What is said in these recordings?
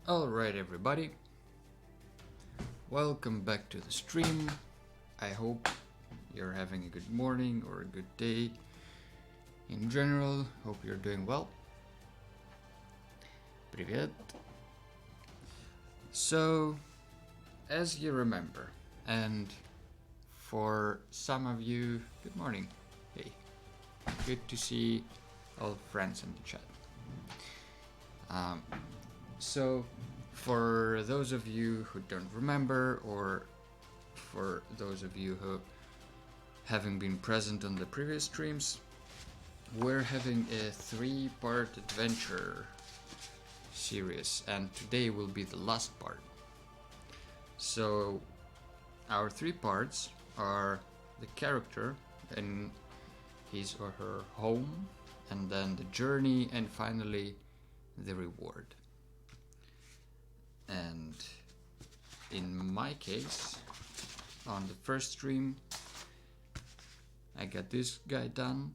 Alright, everybody, welcome back to the stream. I hope you're having a good morning or a good day. In general, hope you're doing well. Привет. So, as you remember, and for some of you, good morning. Hey, good to see all friends in the chat. So, for those of you who don't remember, or for those of you who haven't been present on the previous streams, we're having a 3-part adventure series, and today will be the last part. So, our 3 parts are the character and his or her home, and then the journey, and finally the reward. And in my case, on the first stream, I got this guy done.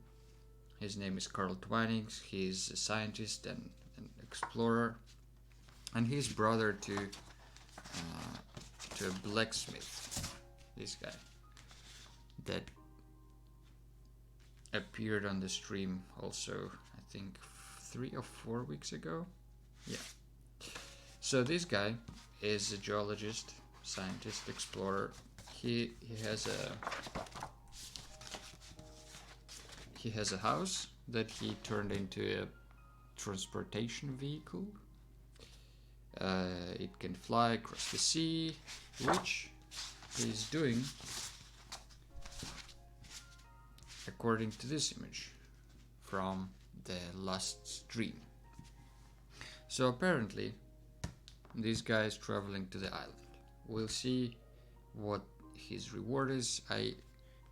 His name is Carl Twinings. He's a scientist and an explorer, and he's brother to a blacksmith. This guy that appeared on the stream also, I think 3 or 4 weeks ago. Yeah. So this guy is a geologist, scientist, explorer. He has a house that he turned into a transportation vehicle. It can fly across the sea, which he's doing according to this image from the last stream. So apparently this guy is traveling to the island. We'll see what his reward is. I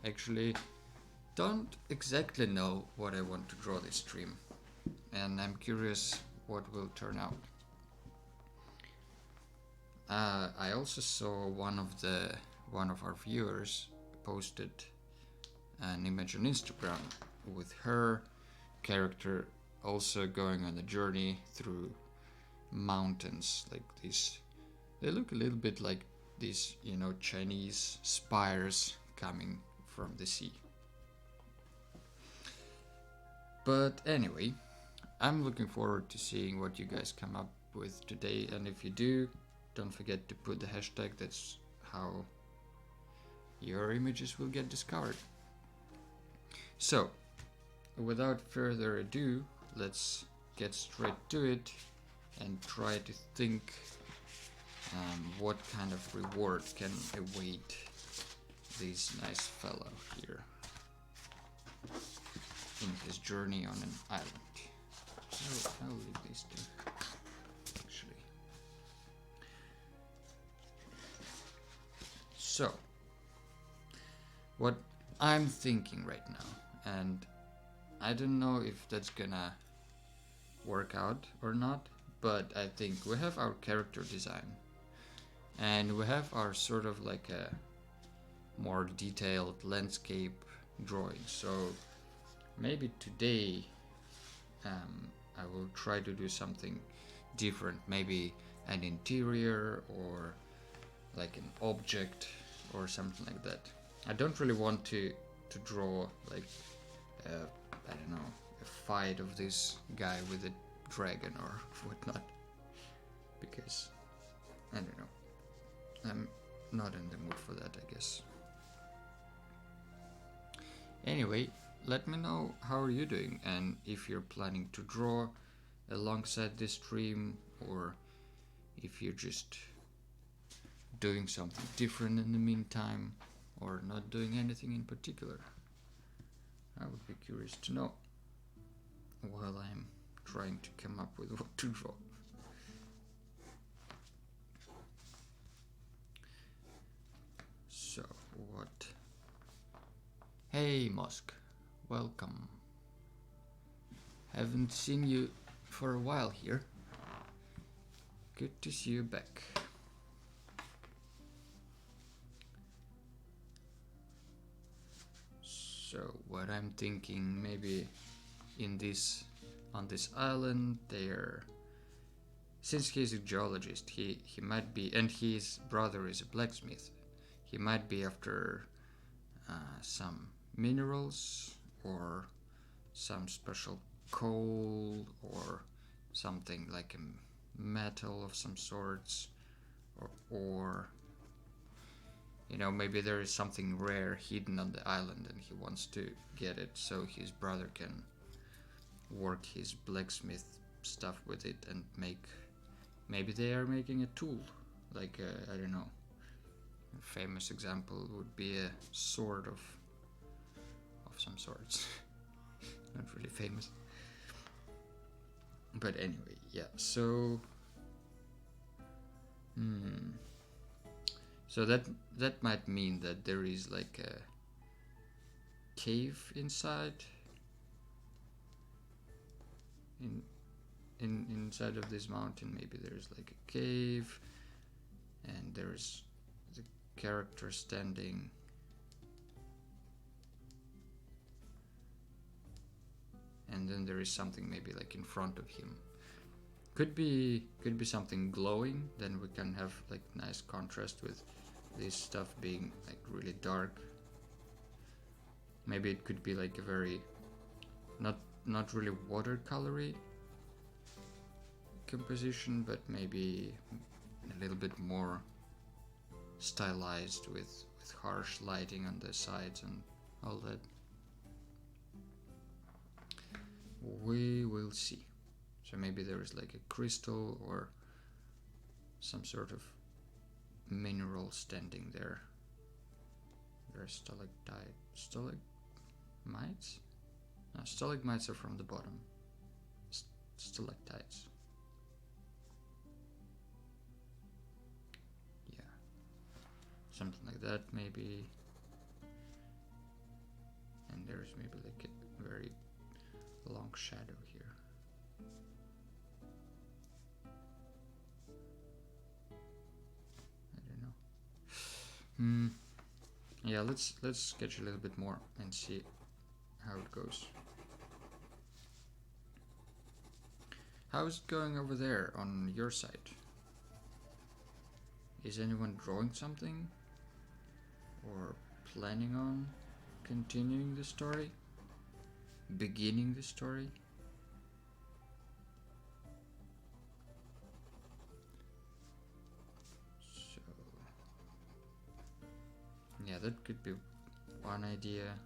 actually don't exactly know what I want to draw this stream, and I'm curious what will turn out. I also saw one of our viewers posted an image on Instagram with her character also going on a journey through mountains like these. They look a little bit like these, Chinese spires coming from the sea. But anyway, I'm looking forward to seeing what you guys come up with today, and if you do, don't forget to put the hashtag. That's how your images will get discovered. So, without further ado, let's get straight to it and try to think what kind of reward can await this nice fellow here in his journey on an island. I'll leave these two, actually. So, what I'm thinking right now, and I don't know if that's gonna work out or not, but I think we have our character design, and we have our sort of like a more detailed landscape drawing. So maybe today I will try to do something different, maybe an interior or like an object or something like that. I don't really want to draw like I don't know, a fight of this guy with a dragon or whatnot, because I don't know, I'm not in the mood for that, I guess. Anyway, let me know how are you doing, and if you're planning to draw alongside this stream, or if you're just doing something different in the meantime, or not doing anything in particular. I would be curious to know while I'm trying to come up with what to draw. So, what? Hey, Mosk, welcome. Haven't seen you for a while here. Good to see you back. So what I'm thinking, maybe on this island they're since he's a geologist, he might be, and his brother is a blacksmith. He might be after some minerals or some special coal or something like a metal of some sorts, or you know, maybe there is something rare hidden on the island and he wants to get it so his brother can work his blacksmith stuff with it and make, maybe they are making a tool, like I don't know, a famous example would be a sword of some sorts. Not really famous, but anyway, yeah. So so that might mean that there is like a cave inside inside of this mountain. Maybe there's like a cave and there's the character standing and then there is something maybe like in front of him. Could be something glowing, then we can have like nice contrast with this stuff being like really dark. Maybe it could be like a very not really watercolory composition, but maybe a little bit more stylized with harsh lighting on the sides and all that. We will see. So maybe there is like a crystal or some sort of mineral standing there. There's stalagmites? No, stalagmites are from the bottom. Stalactites. Yeah. Something like that maybe. And there's maybe like a very long shadow here. I don't know. Yeah, let's sketch a little bit more and see how it goes. How's it going over there on your side? Is anyone drawing something? Or planning on continuing the story? Beginning the story? So, yeah, that could be one idea.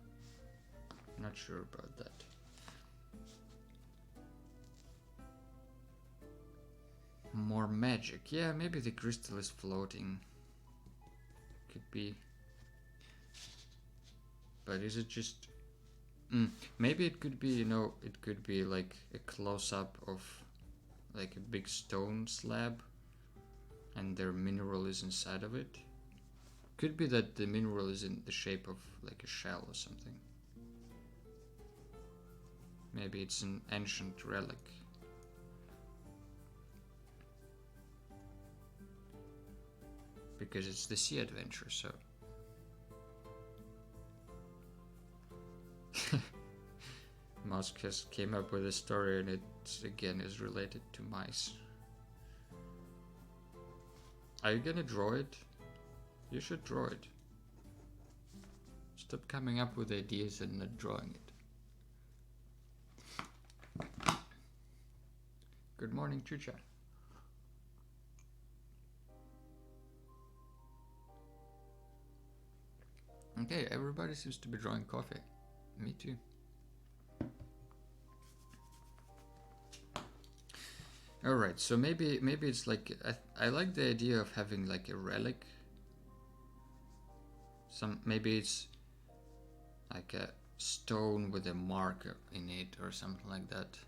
Not sure about that. More magic. Yeah, maybe the crystal is floating. Could be. But is it just... maybe it could be, you know, it could be like a close-up of like a big stone slab and their mineral is inside of it. Could be that the mineral is in the shape of like a shell or something. Maybe it's an ancient relic. Because it's the sea adventure, so... Musk has came up with a story and it again is related to mice. Are you gonna draw it? You should draw it. Stop coming up with ideas and not drawing it. Good morning, Chucha. Okay, everybody seems to be drawing coffee. Me too. Alright, so maybe it's like... I like the idea of having like a relic. Maybe it's like a stone with a mark in it or something like that.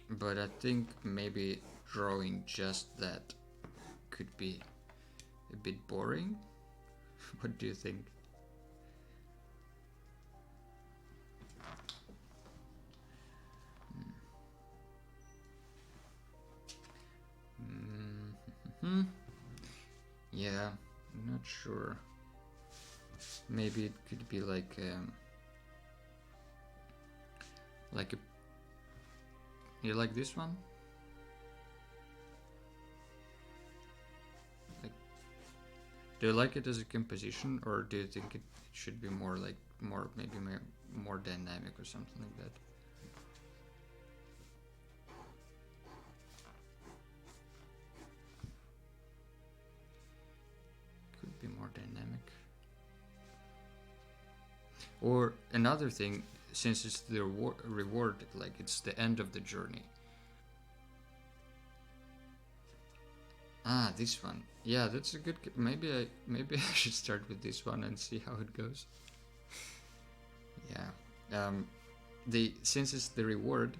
But I think maybe drawing just that could be a bit boring. What do you think? Yeah, I'm not sure. Maybe it could be like a You like this one? Like, do you like it as a composition, or do you think it should be more like maybe more dynamic or something like that? Could be more dynamic. Or another thing, since it's the reward, like it's the end of the journey. Ah, this one. Yeah, that's a good. Maybe I should start with this one and see how it goes. Yeah. Since it's the reward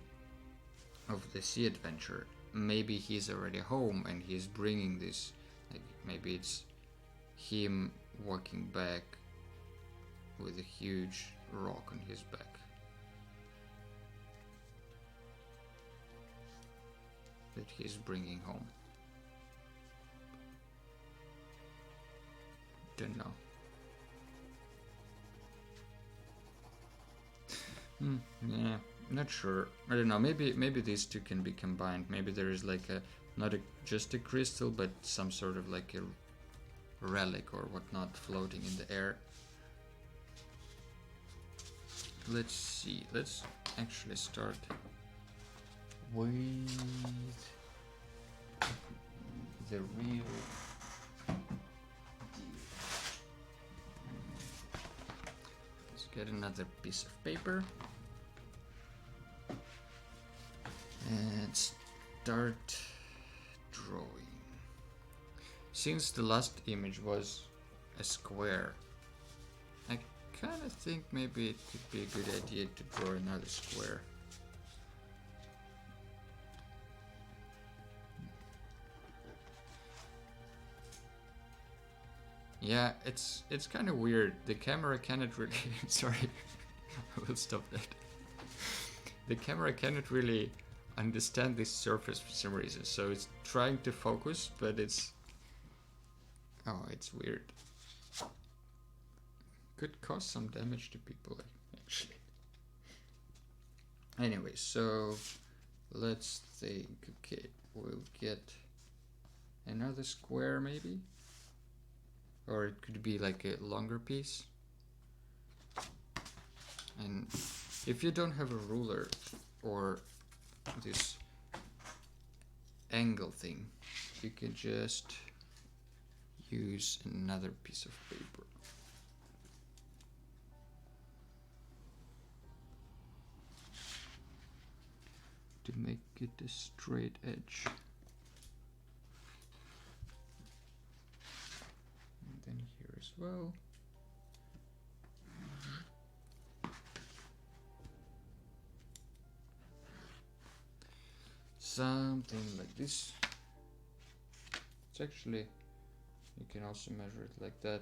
of the sea adventure, maybe he's already home and he's bringing this. Like maybe it's him walking back with a huge rock on his back. That he's bringing home. Don't know. Yeah, not sure. I don't know. Maybe these two can be combined. Maybe there is like a not just a crystal, but some sort of like a relic or whatnot floating in the air. Let's see. Let's actually start with the real deal. Let's get another piece of paper and start drawing. Since the last image was a square, I kind of think maybe it could be a good idea to draw another square. Yeah, it's kind of weird. The camera cannot really... Sorry, I will stop that. The camera cannot really understand this surface for some reason, so it's trying to focus, but it's... Oh, it's weird. Could cause some damage to people, actually. Anyway, so let's think. Okay, we'll get another square maybe, or it could be like a longer piece. And if you don't have a ruler or this angle thing, you can just use another piece of paper. To make it a straight edge. And then here as well. Something like this. It's actually, you can also measure it like that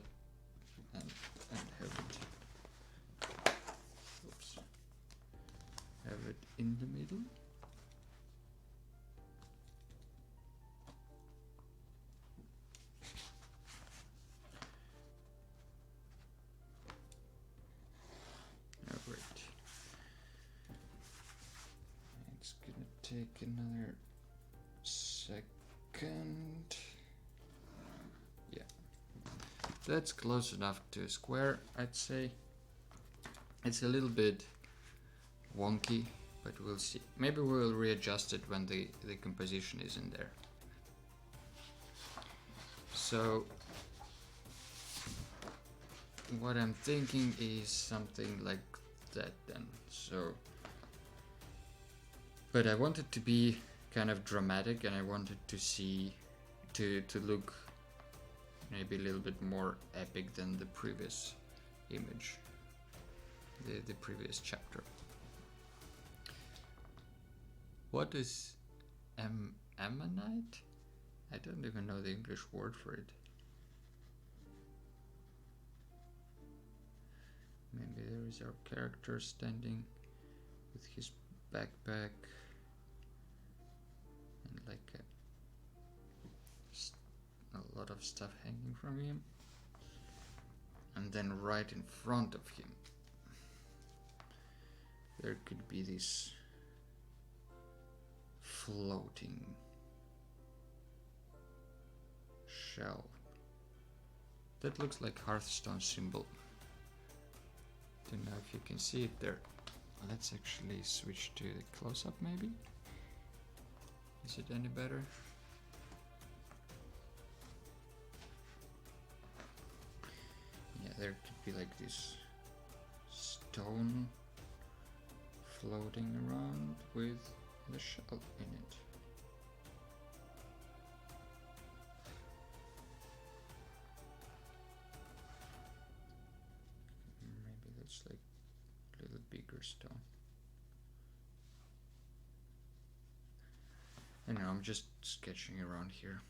and have it, oops, have it in the middle. Alright. It's gonna take another second. Yeah, that's close enough to a square, I'd say. It's a little bit wonky, but we'll see. Maybe we'll readjust it when the composition is in there. So what I'm thinking is something like that then. So, but I want it to be kind of dramatic, and I wanted to see to look maybe a little bit more epic than the previous image, the previous chapter. What is ammonite? I don't even know the English word for it. Maybe there is our character standing with his backpack and like a lot of stuff hanging from him, and then right in front of him there could be this floating shell. That looks like Hearthstone symbol. Don't know if you can see it there. Let's actually switch to the close-up maybe. Is it any better? Yeah, there could be like this stone floating around with the shell in it. Maybe that's like a little bigger stone. I know, I'm just sketching around here.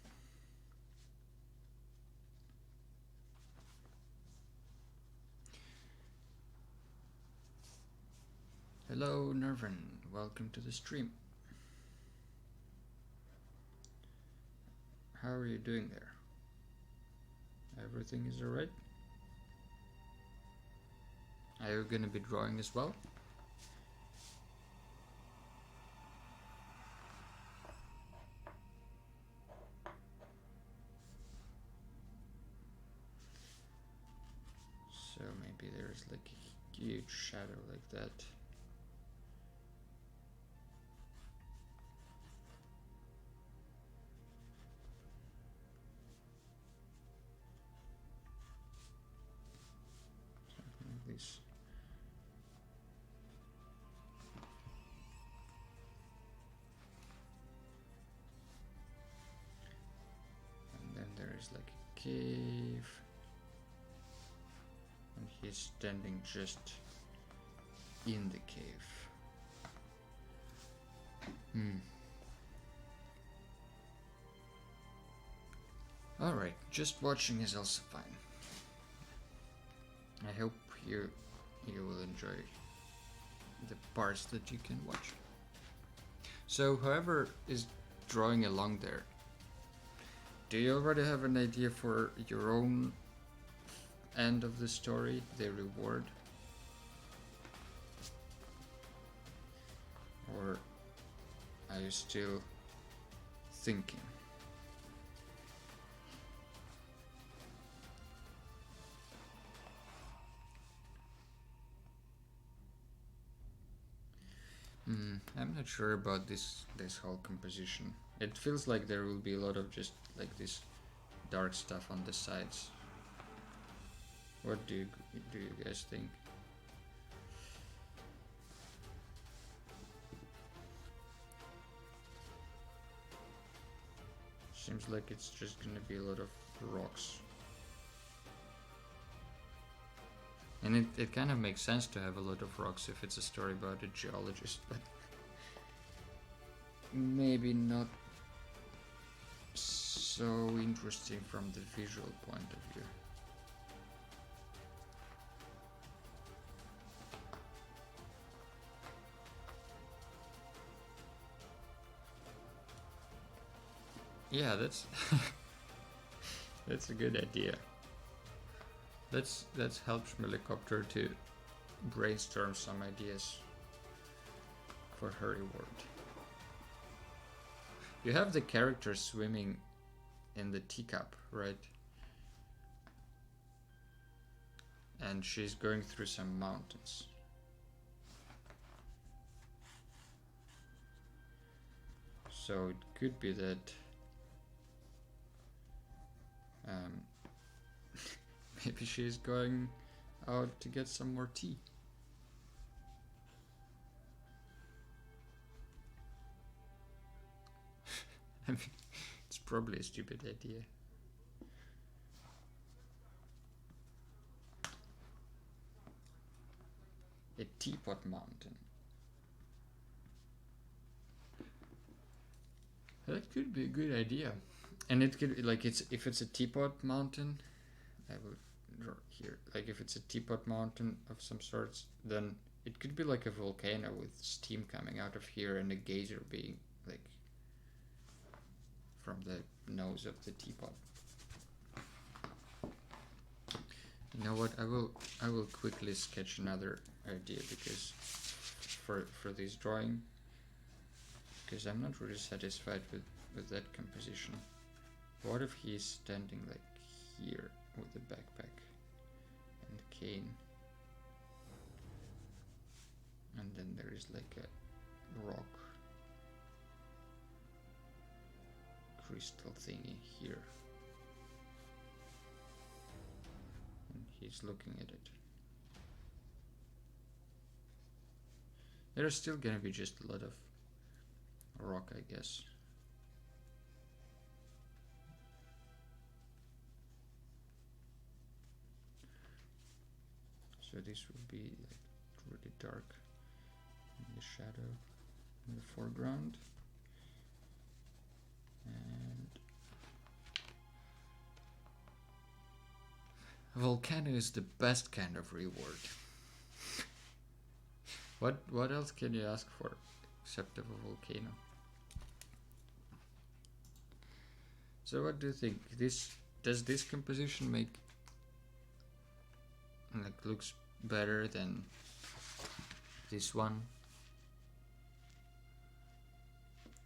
Hello Nervin, welcome to the stream. How are you doing there? Everything is alright? Are you gonna be drawing as well? So maybe there's like a huge shadow like that. Something like this. And then there is like a cave. And he's standing just in the cave. Alright, just watching is also fine. I hope you will enjoy the parts that you can watch. So whoever is drawing along there, do you already have an idea for your own end of the story, the reward? Or are you still thinking? I'm not sure about this whole composition. It feels like there will be a lot of just like this dark stuff on the sides. What do you guys think? Seems like it's just gonna be a lot of rocks. And it kind of makes sense to have a lot of rocks if it's a story about a geologist, but maybe not so interesting from the visual point of view. Yeah, that's that's a good idea. Let's help Schmelicopter to brainstorm some ideas for her reward. You have the character swimming in the teacup, right? And she's going through some mountains. So it could be that maybe she's going out to get some more tea. I mean, it's probably a stupid idea. A teapot mountain. That could be a good idea. And it could, like, if it's a teapot mountain, I will draw here. Like, if it's a teapot mountain of some sorts, then it could be like a volcano with steam coming out of here and a geyser being, like, from the nose of the teapot. You know what? I will quickly sketch another idea because for this drawing, because I'm not really satisfied with that composition. What if he's standing like here with the backpack and cane, and then there is like a rock crystal thingy here, and he's looking at it. There's still gonna be just a lot of rock, I guess. So this would be like really dark in the shadow in the foreground. And volcano is the best kind of reward. What else can you ask for except of a volcano? So what do you think? Does this composition make like looks better than this one?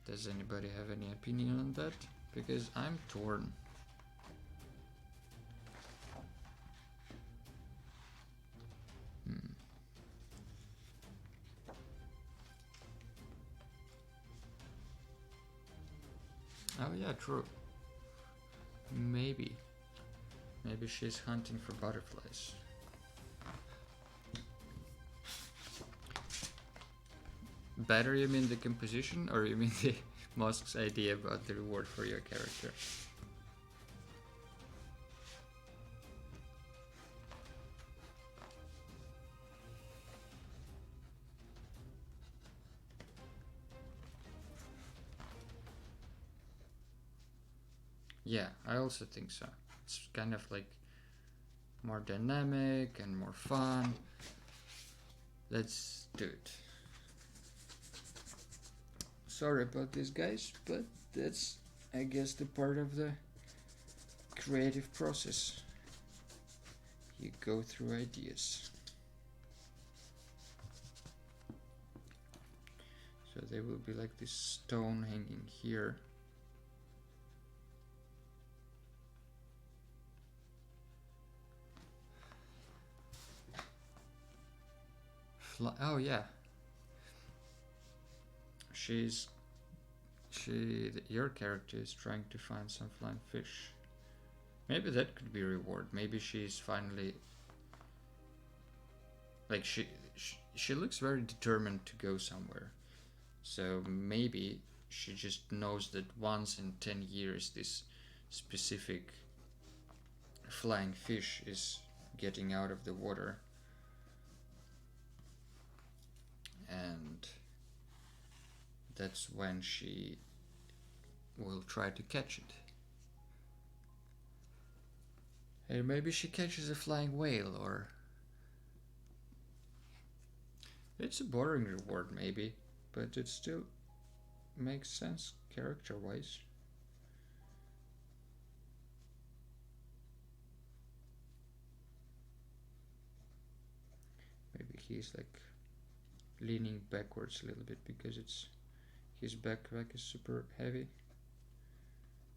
Does anybody have any opinion on that? Because I'm torn. Oh yeah, true. Maybe she's hunting for butterflies. Better, you mean the composition, or you mean the Mosk's idea about the reward for your character? Yeah, I also think so. It's kind of like more dynamic and more fun. Let's do it. Sorry about this, guys, but that's, I guess, the part of the creative process. You go through ideas. So there will be like this stone hanging here. Oh yeah. Your character is trying to find some flying fish. Maybe that could be reward. Maybe she's finally like she looks very determined to go somewhere. So maybe she just knows that once in 10 years this specific flying fish is getting out of the water. And that's when she will try to catch it. And maybe she catches a flying whale, or it's a boring reward maybe, but it still makes sense character-wise. Maybe he's like leaning backwards a little bit because his backpack is super heavy,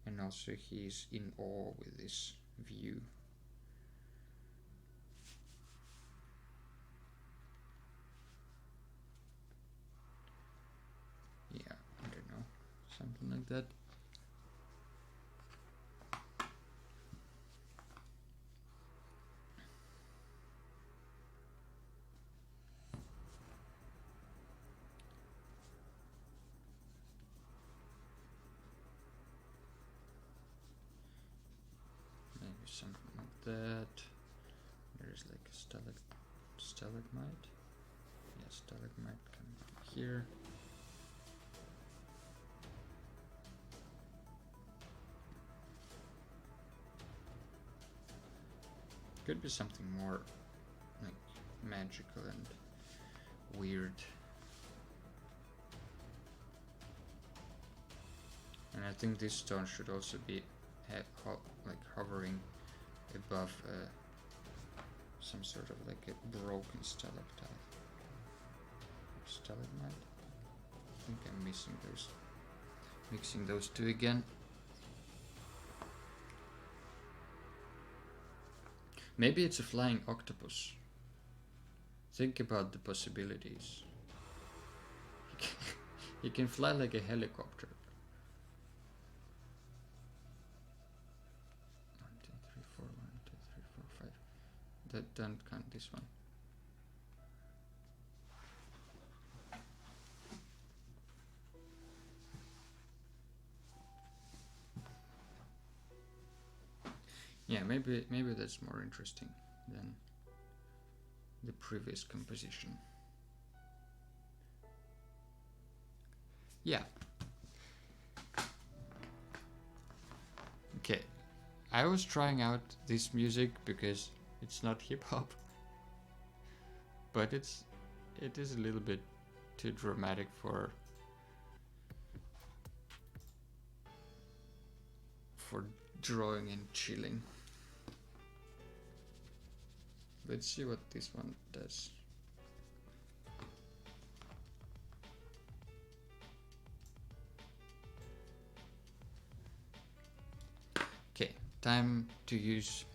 and also he's in awe with this view. Yeah, I don't know, something like that. Something like that. There's like a stalagmite. Yeah, stalagmite coming here. Could be something more like magical and weird. And I think this stone should also be like hovering above some sort of like a broken stalactite. Stalagmite? I think I'm missing those Mixing those two again. Maybe it's a flying octopus. Think about the possibilities. He can fly like a helicopter. 1, 2, 3, 4, 1, 2, 3, 4, 5. That don't count this one. Yeah, maybe that's more interesting than the previous composition. Yeah. Okay. I was trying out this music because it's not hip hop, but it is a little bit too dramatic for drawing and chilling. Let's see what this one does. Okay, time to use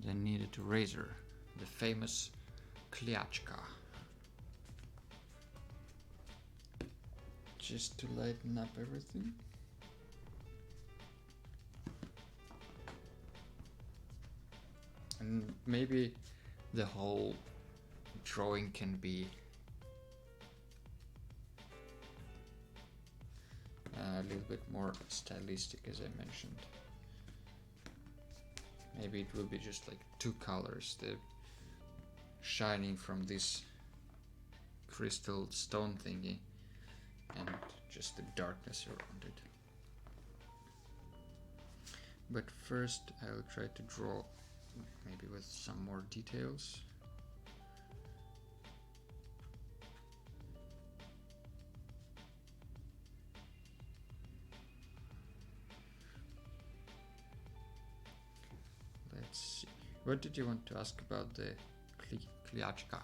the kneaded razor, the famous Kliatchka. Just to lighten up everything. And maybe the whole drawing can be a little bit more stylistic, as I mentioned. Maybe it will be just like two colors, the shining from this crystal stone thingy and just the darkness around it. But first I'll try to draw maybe with some more details. Let's see. What did you want to ask about the Kliatchka?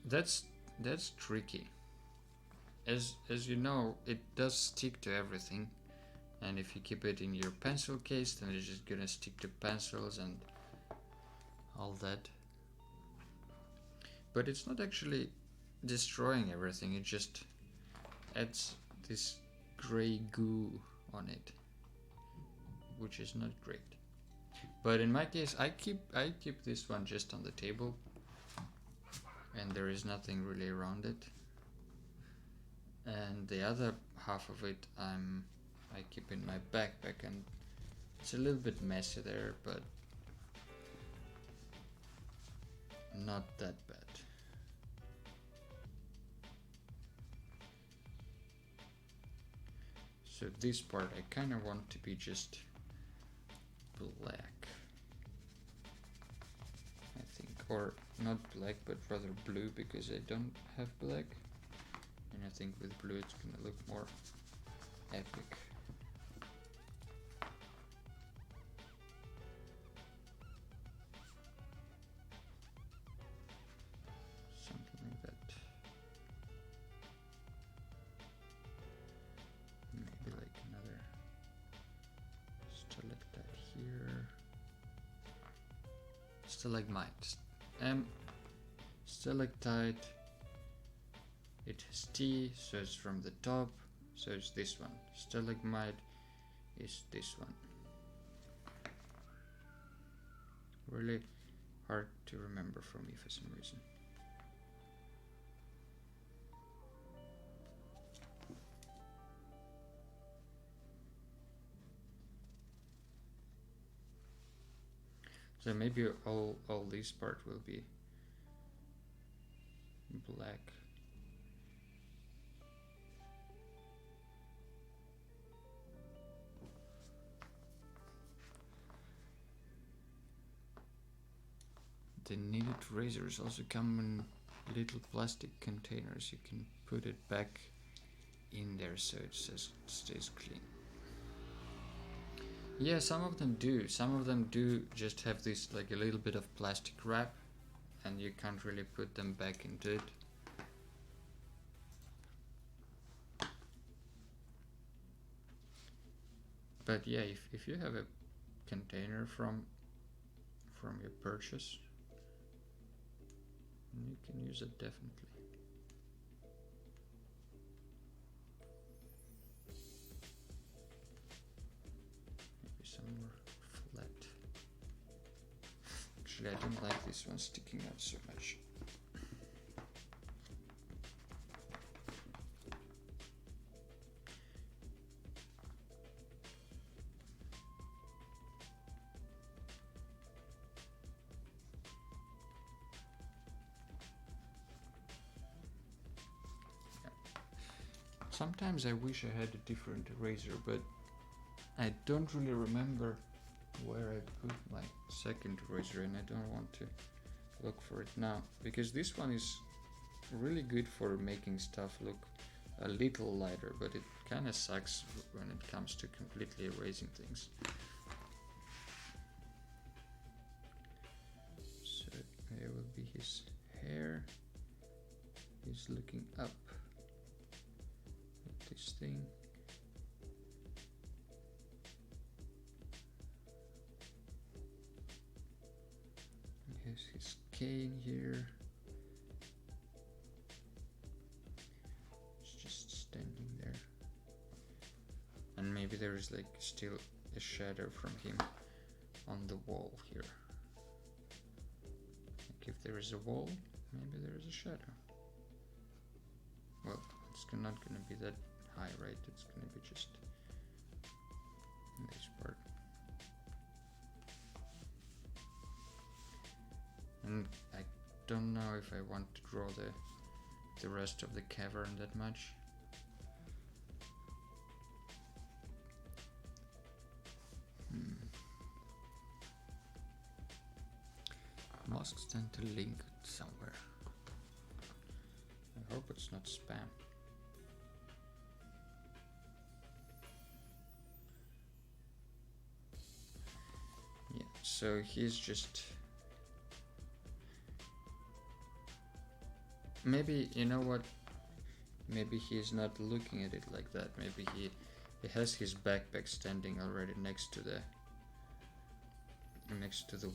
That's tricky. As you know, it does stick to everything, and if you keep it in your pencil case, then it's just gonna stick to pencils and all that. But it's not actually destroying everything, it just adds this gray goo on it, which is not great. But in my case, I keep this one just on the table, and there is nothing really around it. And the other half of it I keep in my backpack, and it's a little bit messy there, but not that bad. So this part I kind of want to be just black, I think, or not black but rather blue, because I don't have black, and I think with blue it's gonna look more epic. Something like that. Maybe like another stalactite here. Stalagmite. Stalactite. It has T, so it's from the top, so it's this one. Stalagmite is this one. Really hard to remember for me for some reason. So maybe all this part will be black. The kneaded razors also come in little plastic containers. You can put it back in there so it stays clean. Yeah, some of them do. Some of them do just have this like a little bit of plastic wrap, and you can't really put them back into it. But yeah, if you have a container from your purchase, you can use it definitely. Maybe some more flat. Actually, I don't like this one sticking out so much. Sometimes I wish I had a different eraser, but I don't really remember where I put my second eraser, and I don't want to look for it now, because this one is really good for making stuff look a little lighter, but it kind of sucks when it comes to completely erasing things. So here will be his hair. He's looking up at this thing. He has his cane here. It's just standing there. And maybe there is like still a shadow from him on the wall here. Like if there is a wall, maybe there is a shadow. Well, it's not gonna be that high, right? It's gonna be just in this part. And I don't know if I want to draw the rest of the cavern that much. Masks tend to link somewhere. I hope it's not spam. Yeah, so he's just... Maybe, you know what? Maybe he's not looking at it like that. Maybe he has his backpack standing already next to the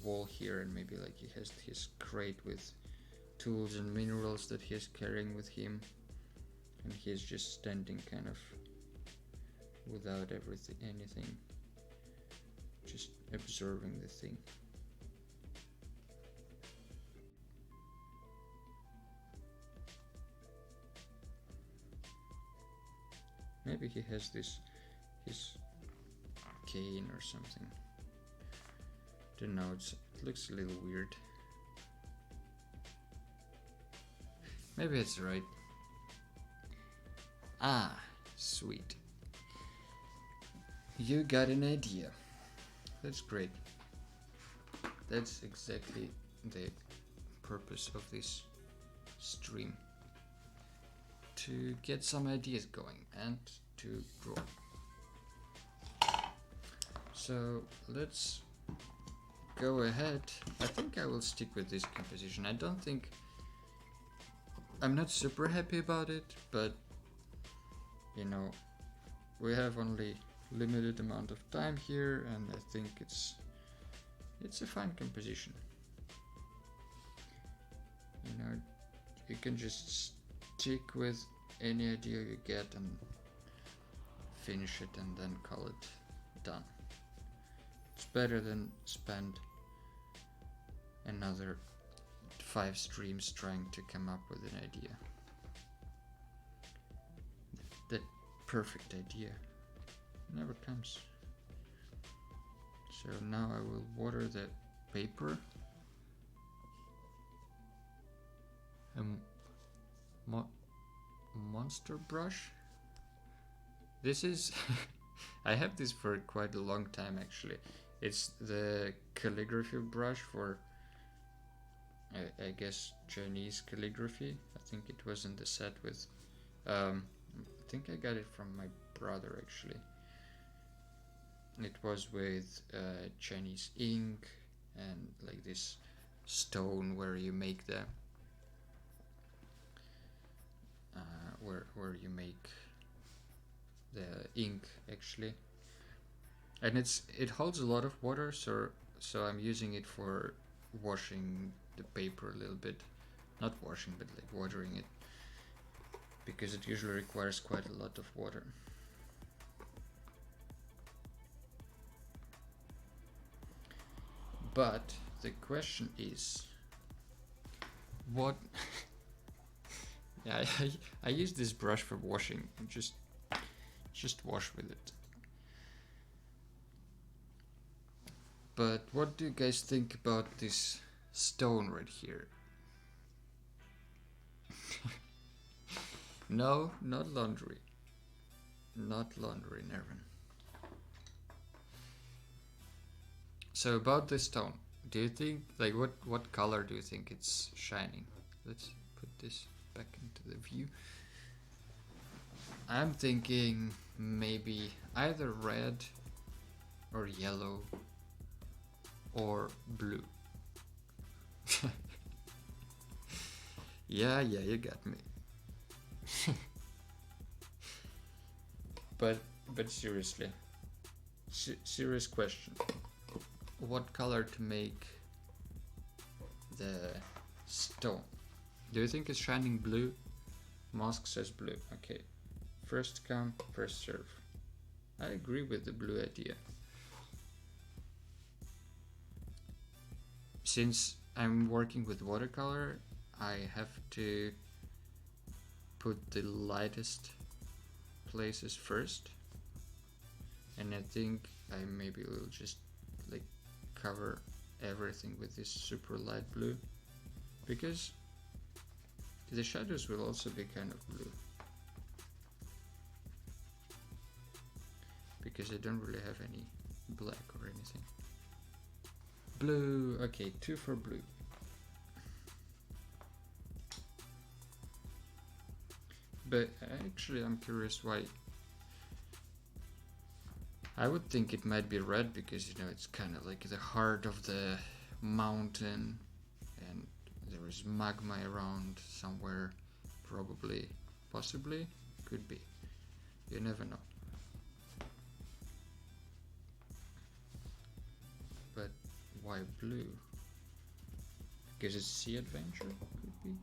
wall here, and maybe like he has his crate with tools and minerals that he's carrying with him, and he's just standing kind of without anything, just observing the thing. Maybe he has his cane or something. Don't know, it looks a little weird. Maybe it's right. Ah, sweet. You got an idea. That's great. That's exactly the purpose of this stream. To get some ideas going and to draw. So let's go ahead. I think I will stick with this composition. I'm not super happy about it, but you know, we have only limited amount of time here, and I think it's a fine composition. You know, you can just stick with any idea you get and finish it and then call it done. It's better than spend another 5 streams trying to come up with an idea. That perfect idea never comes. So now I will water the paper. Monster brush. This is I have this for quite a long time actually. It's the calligraphy brush for I guess Chinese calligraphy. I think it was in the set with I think I got it from my brother actually. It was with Chinese ink and like this stone where you make the where you make the ink actually, and it holds a lot of water, so I'm using it for washing the paper a little bit, not washing but like watering it, because it usually requires quite a lot of water. But the question is, what? Yeah, I use this brush for washing. Just wash with it. But what do you guys think about this stone right here? No, not laundry. Not laundry, Nervin. So about this stone, do you think, like, what color do you think it's shining? Let's put this back into the view. I'm thinking maybe either red or yellow or blue. Yeah, you got me. But seriously, serious question. What color to make the stone? Do you think it's shining blue? Mosk says blue. Okay. First come, first serve. I agree with the blue idea. Since I'm working with watercolor, I have to put the lightest places first. And I think I maybe will just like cover everything with this super light blue, because the shadows will also be kind of blue, because I don't really have any black or anything. Blue, okay, 2 for blue. But actually I'm curious why. I would think it might be red because, you know, it's kind of like the heart of the mountain and there is magma around somewhere, probably, possibly, could be. You never know. But why blue? Because it's Sea Adventure, could be.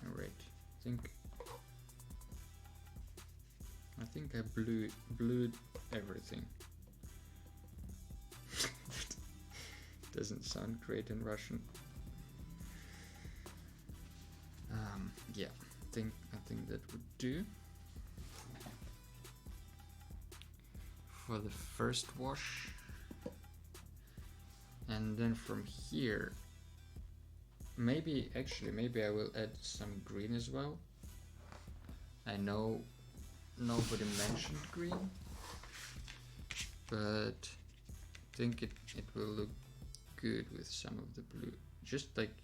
Alright, I think I blued everything. Doesn't sound great in Russian. Yeah, I think that would do for the first wash. And then from here, maybe I will add some green as well. I know nobody mentioned green, but I think it will look good with some of the blue. Just like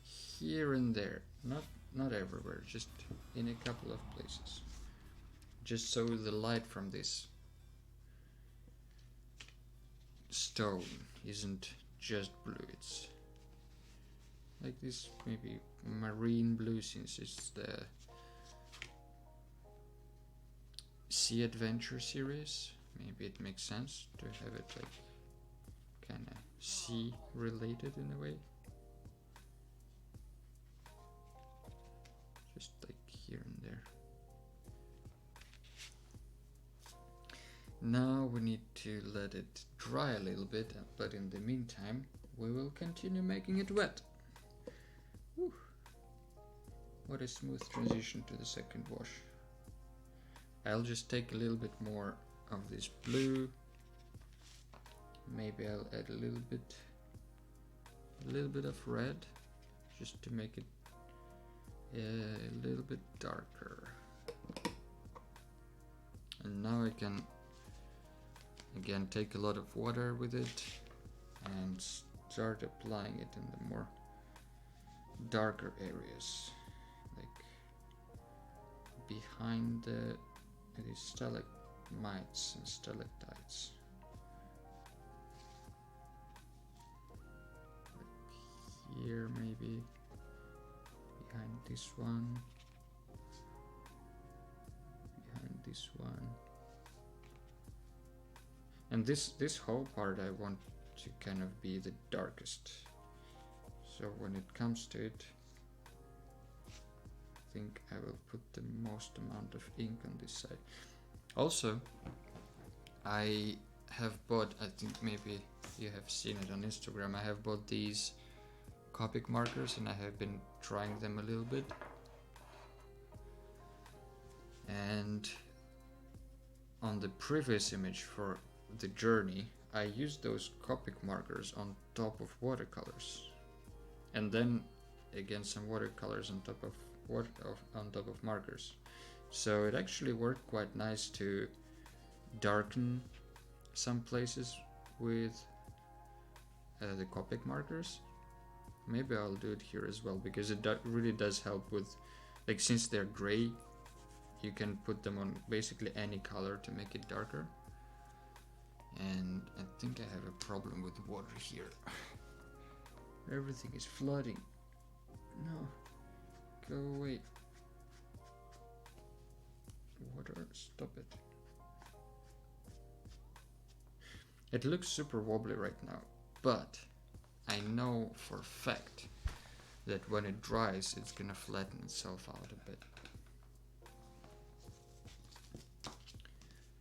here and there, not everywhere, just in a couple of places. Just so the light from this stone isn't just blue, it's like this maybe marine blue, since it's the Sea Adventure series. Maybe it makes sense to have it like kind of sea related in a way. Just like here and there. Now we need to let it dry a little bit, but in the meantime we will continue making it wet. Whew. What a smooth transition to the second wash. I'll just take a little bit more of this blue. Maybe I'll add a little bit of red, just to make it a little bit darker. And now I can again take a lot of water with it and start applying it in the more darker areas, like behind these stalagmites and stalactites. Like here maybe, behind this one, behind this one. And this whole part I want to kind of be the darkest. So when it comes to it, I think I will put the most amount of ink on this side. Also, I have bought, I think maybe you have seen it on Instagram, I have bought these Copic markers and I have been trying them a little bit. And on the previous image for the journey, I used those Copic markers on top of watercolors, and then again some watercolors on top of markers. So it actually worked quite nice to darken some places with the Copic markers. Maybe I'll do it here as well, because it really does help with, like, since they're gray, you can put them on basically any color to make it darker. And I think I have a problem with water here. Everything is flooding. No, go away. Water, stop it. It looks super wobbly right now, but I know for a fact that when it dries, it's gonna flatten itself out a bit.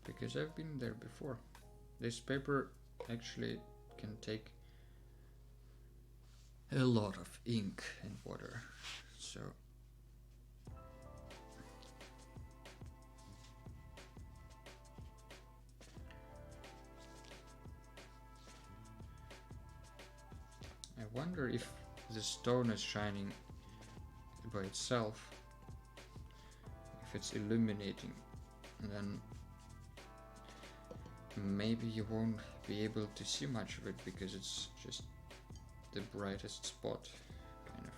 Because I've been there before. This paper actually can take a lot of ink and water, so I wonder if the stone is shining by itself, if it's illuminating, and then maybe you won't be able to see much of it because it's just the brightest spot, kind of.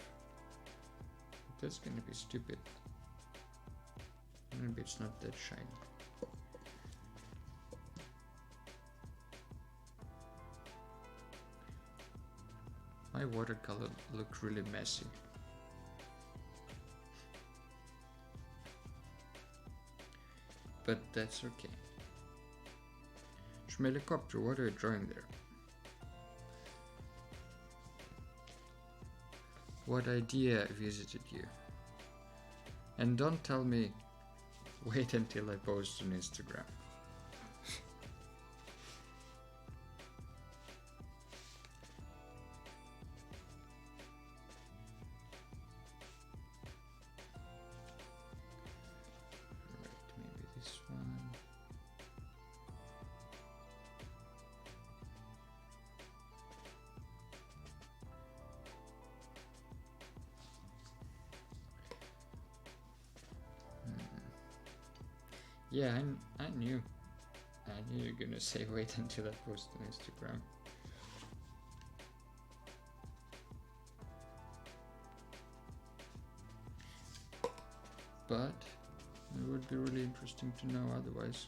That's gonna be stupid. Maybe it's not that shiny. My watercolor looked really messy. But that's okay. Schmelikopter, what are you drawing there? What idea visited you? And don't tell me, wait until I post on Instagram. Right, maybe this one. Yeah, I knew you were gonna say wait until I post on Instagram. But it would be really interesting to know otherwise.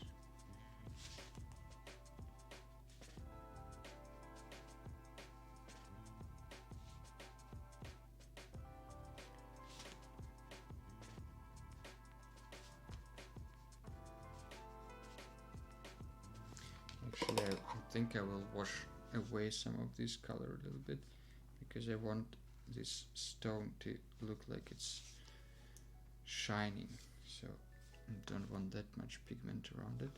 Actually, I think I will wash away some of this color a little bit, because I want this stone to look like it's shining, so I don't want that much pigment around it.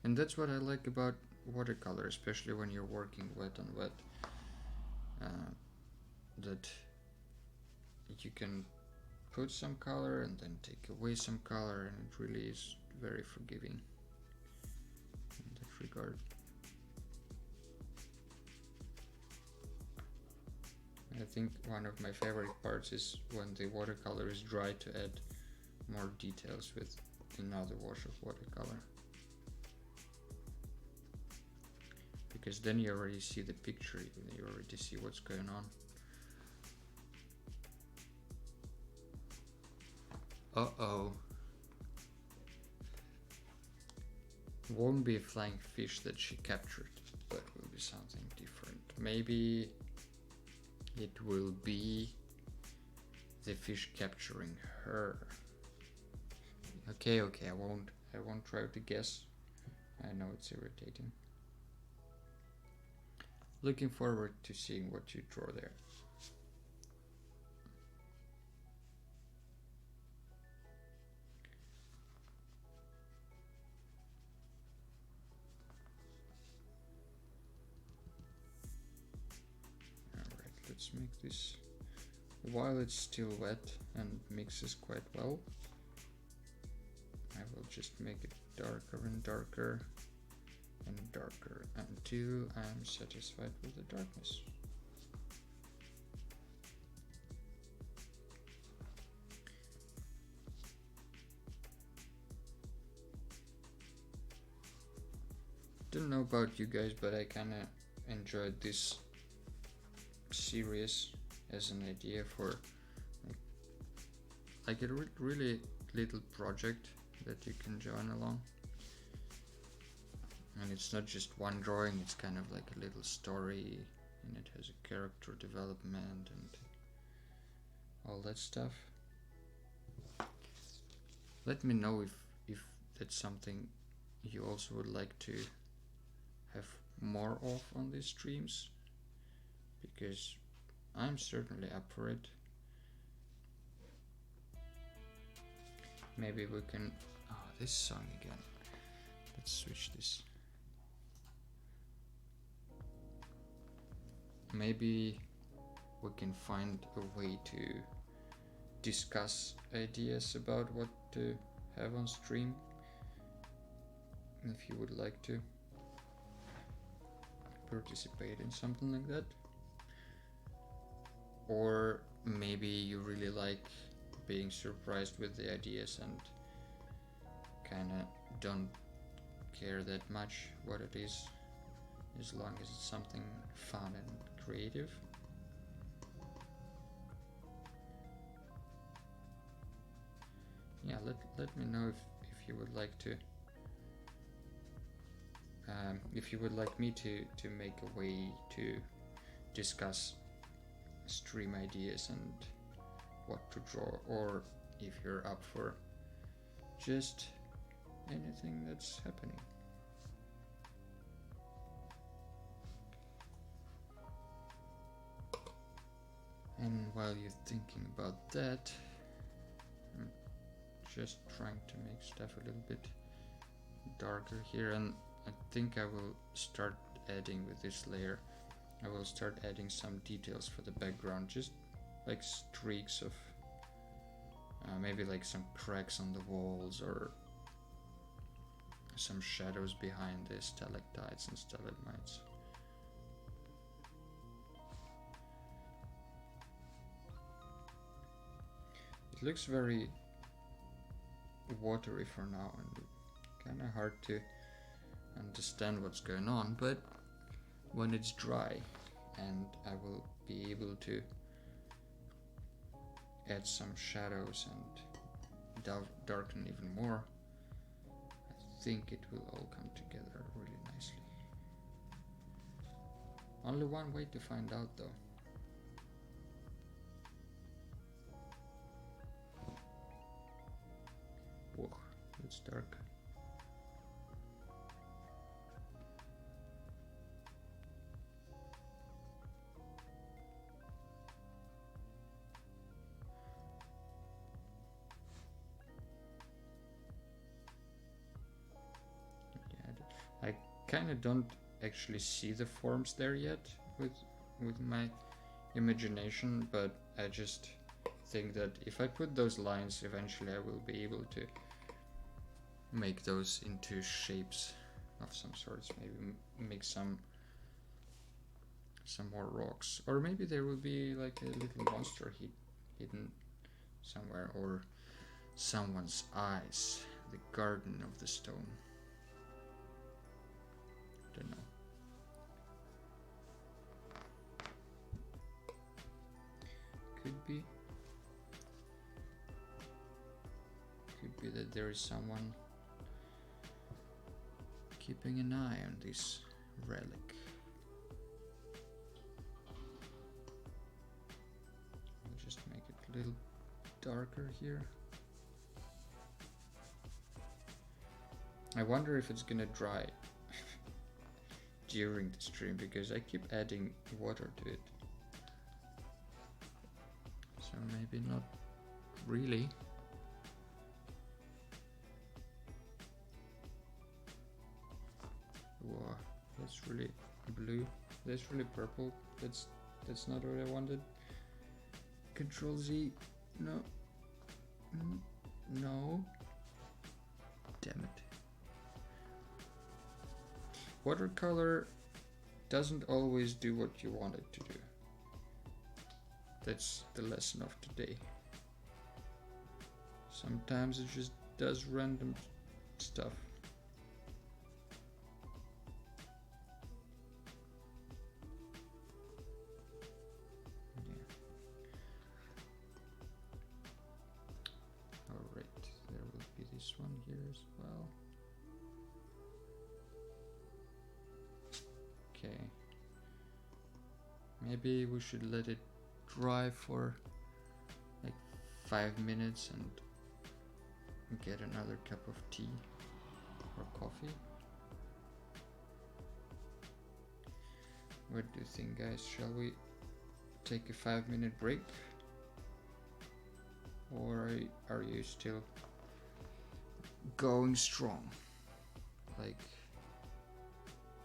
And that's what I like about watercolor, especially when you're working wet on wet, that you can put some color and then take away some color, and it really is very forgiving in that regard. I think one of my favorite parts is when the watercolor is dry, to add more details with another wash of watercolor, because then you already see the picture, you already see what's going on. Uh-oh. Won't be a flying fish that she captured, but will be something different. Maybe it will be the fish capturing her. Okay, I won't try to guess. I know it's irritating. Looking forward to seeing what you draw there. Alright, let's make this, while it's still wet and mixes quite well, I will just make it darker and darker and darker until I'm satisfied with the darkness. Don't know about you guys, but I kinda enjoyed this series as an idea for like a really little project that you can join along. And it's not just one drawing, it's kind of like a little story, and it has a character development and all that stuff. Let me know if that's something you also would like to have more of on these streams, because I'm certainly up for it. Maybe we can, oh, this song again. Let's switch this. Maybe we can find a way to discuss ideas about what to have on stream, if you would like to participate in something like that. Or maybe you really like being surprised with the ideas and kinda don't care that much what it is, as long as it's something fun and creative. Yeah, let me know if you would like to, if you would like me to make a way to discuss stream ideas and what to draw, or if you're up for just anything that's happening. And while you're thinking about that, I'm just trying to make stuff a little bit darker here, and I think I will start adding with this layer. I will start adding some details for the background, just like streaks of maybe like some cracks on the walls or some shadows behind the stalactites and stalagmites. It looks very watery for now and kind of hard to understand what's going on, but when it's dry and I will be able to add some shadows and darken even more, I think it will all come together really nicely. Only one way to find out though. Whoa, it's dark. I kind of don't actually see the forms there yet with my imagination, but I just think that if I put those lines, eventually I will be able to make those into shapes of some sorts. Maybe make some more rocks, or maybe there will be like a little monster hidden somewhere, or someone's eyes, the garden of the stone. Don't know. Could be. be that there is someone keeping an eye on this relic. I'll just make it a little darker here. I wonder if it's gonna dry during the stream, because I keep adding water to it. So maybe not really. Wow, that's really blue. That's really purple. That's not what I wanted. Control Z. No. No. Damn it. Watercolor doesn't always do what you want it to do. That's the lesson of today. Sometimes it just does random stuff. Alright, there will be this one here as well. Okay. Maybe we should let it dry for like 5 minutes and get another cup of tea or coffee. What do you think, guys? Shall we take a 5-minute break? Or are you still going strong? Like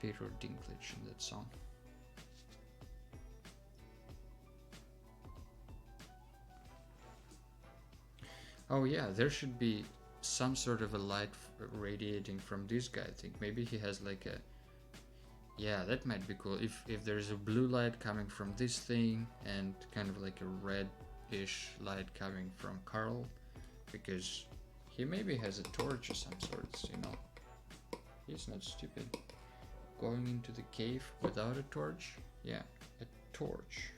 Peter Dinklage in that song. Oh yeah, there should be some sort of a light radiating from this guy. I think maybe he has like a... Yeah, that might be cool. If there's a blue light coming from this thing and kind of like a red-ish light coming from Carl, because he maybe has a torch of some sorts, you know. He's not stupid. Going into the cave without a torch? Yeah, a torch.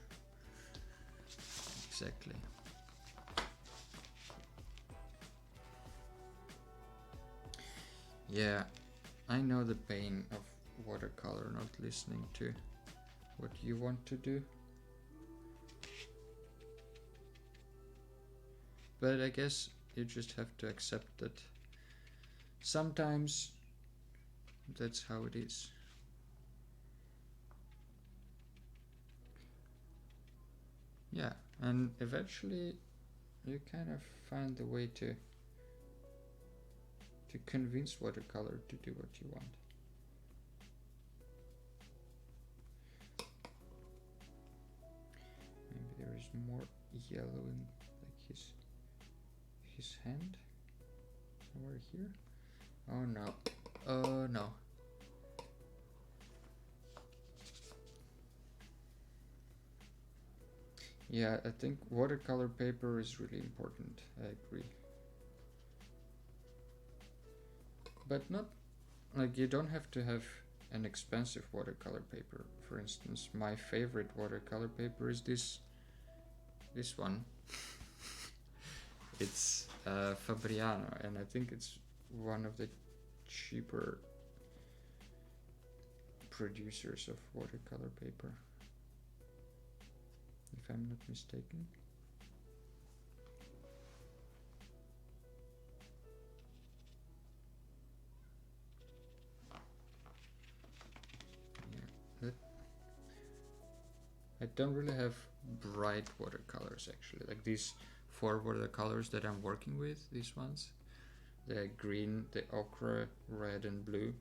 Exactly. Yeah, I know the pain of watercolor not listening to what you want to do. But I guess you just have to accept that sometimes that's how it is. Yeah, and eventually you kind of find the way to convince watercolor to do what you want. Maybe there is more yellow in like his hand. Over here. Oh no. Oh no. Yeah, I think watercolor paper is really important. I agree. But not like you don't have to have an expensive watercolor paper. For instance, my favorite watercolor paper is this one. It's Fabriano, and I think it's one of the cheaper producers of watercolor paper, if I'm not mistaken. I don't really have bright watercolors actually, like these 4 watercolors that I'm working with, these ones, the green, the ochre, red and blue,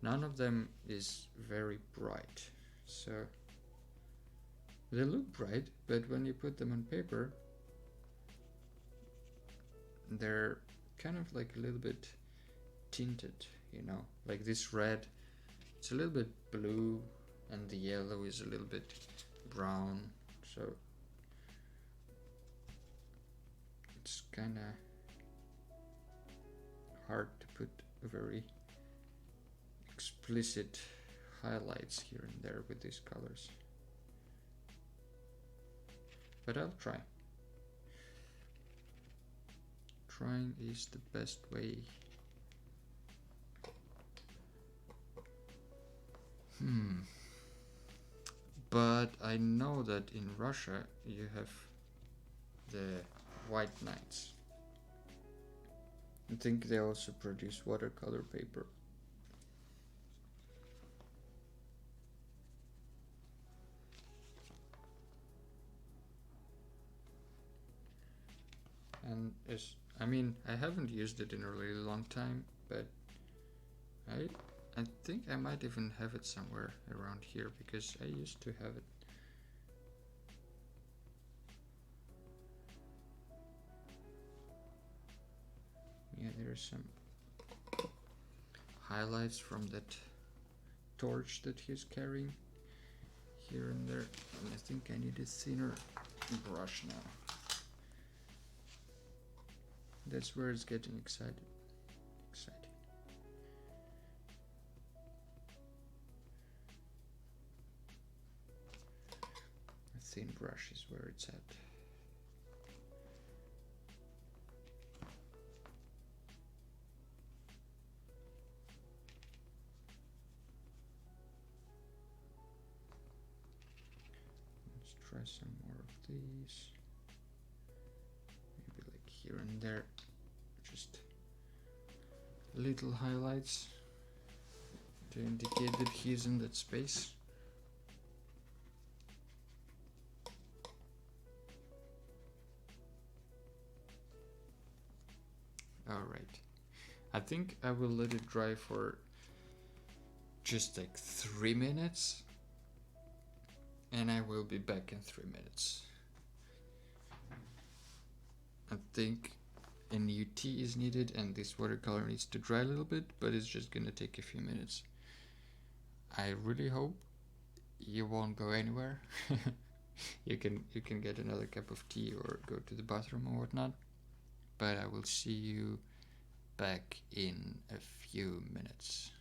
none of them is very bright, so they look bright, but when you put them on paper they're kind of like a little bit tinted, you know, like this red, it's a little bit blue and the yellow is a little bit brown, so it's kind of hard to put a very explicit highlights here and there with these colors, but I'll try drawing is the best way. But I know that in Russia you have the White Knights. I think they also produce watercolor paper. And I haven't used it in a really long time, but I think I might even have it somewhere around here because I used to have it. Yeah, there's some highlights from that torch that he's carrying here and there. And I think I need a thinner brush now. That's where it's getting exciting. A thin brush is where it's at. Let's try some more of these. Maybe like here and there. Just little highlights to indicate that he's in that space. Alright, I think I will let it dry for just like 3 minutes and I will be back in 3 minutes. I think a new tea is needed and this watercolor needs to dry a little bit, but it's just gonna take a few minutes. I really hope you won't go anywhere. you can get another cup of tea or go to the bathroom or whatnot, but I will see you back in a few minutes.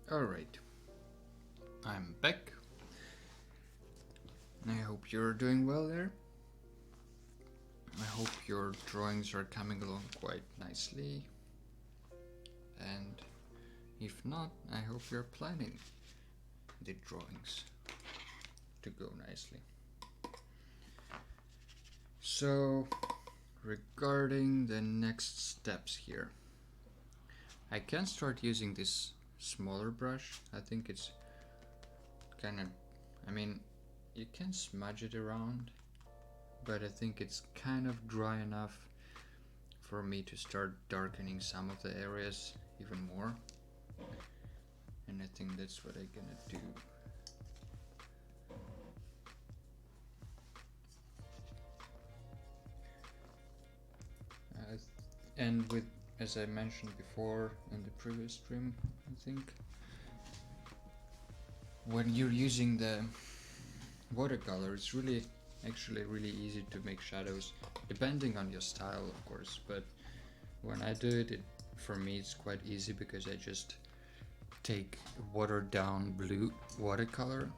Alright, I'm back. I hope you're doing well there. I hope your drawings are coming along quite nicely. and if not, I hope you're planning the drawings to go nicely. So regarding the next steps here, I can start using this smaller brush. I think it's kind of, I mean, you can smudge it around, but I think it's kind of dry enough for me to start darkening some of the areas even more. And I think that's what I'm gonna do. And with, as I mentioned before in the previous stream, I think, when you're using the watercolor, it's actually really easy to make shadows, depending on your style, of course. But when I do it, for me it's quite easy because I just take watered down blue watercolor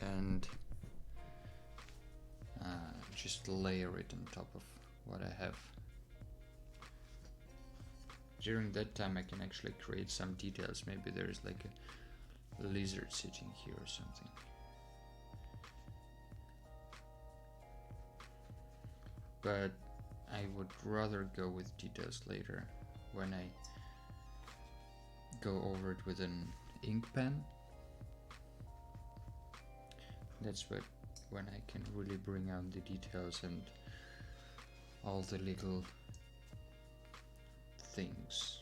and just layer it on top of what I have. During that time I can actually create some details. Maybe there's like a lizard sitting here or something. But I would rather go with details later when I go over it with an ink pen. That's when I can really bring out the details and all the little things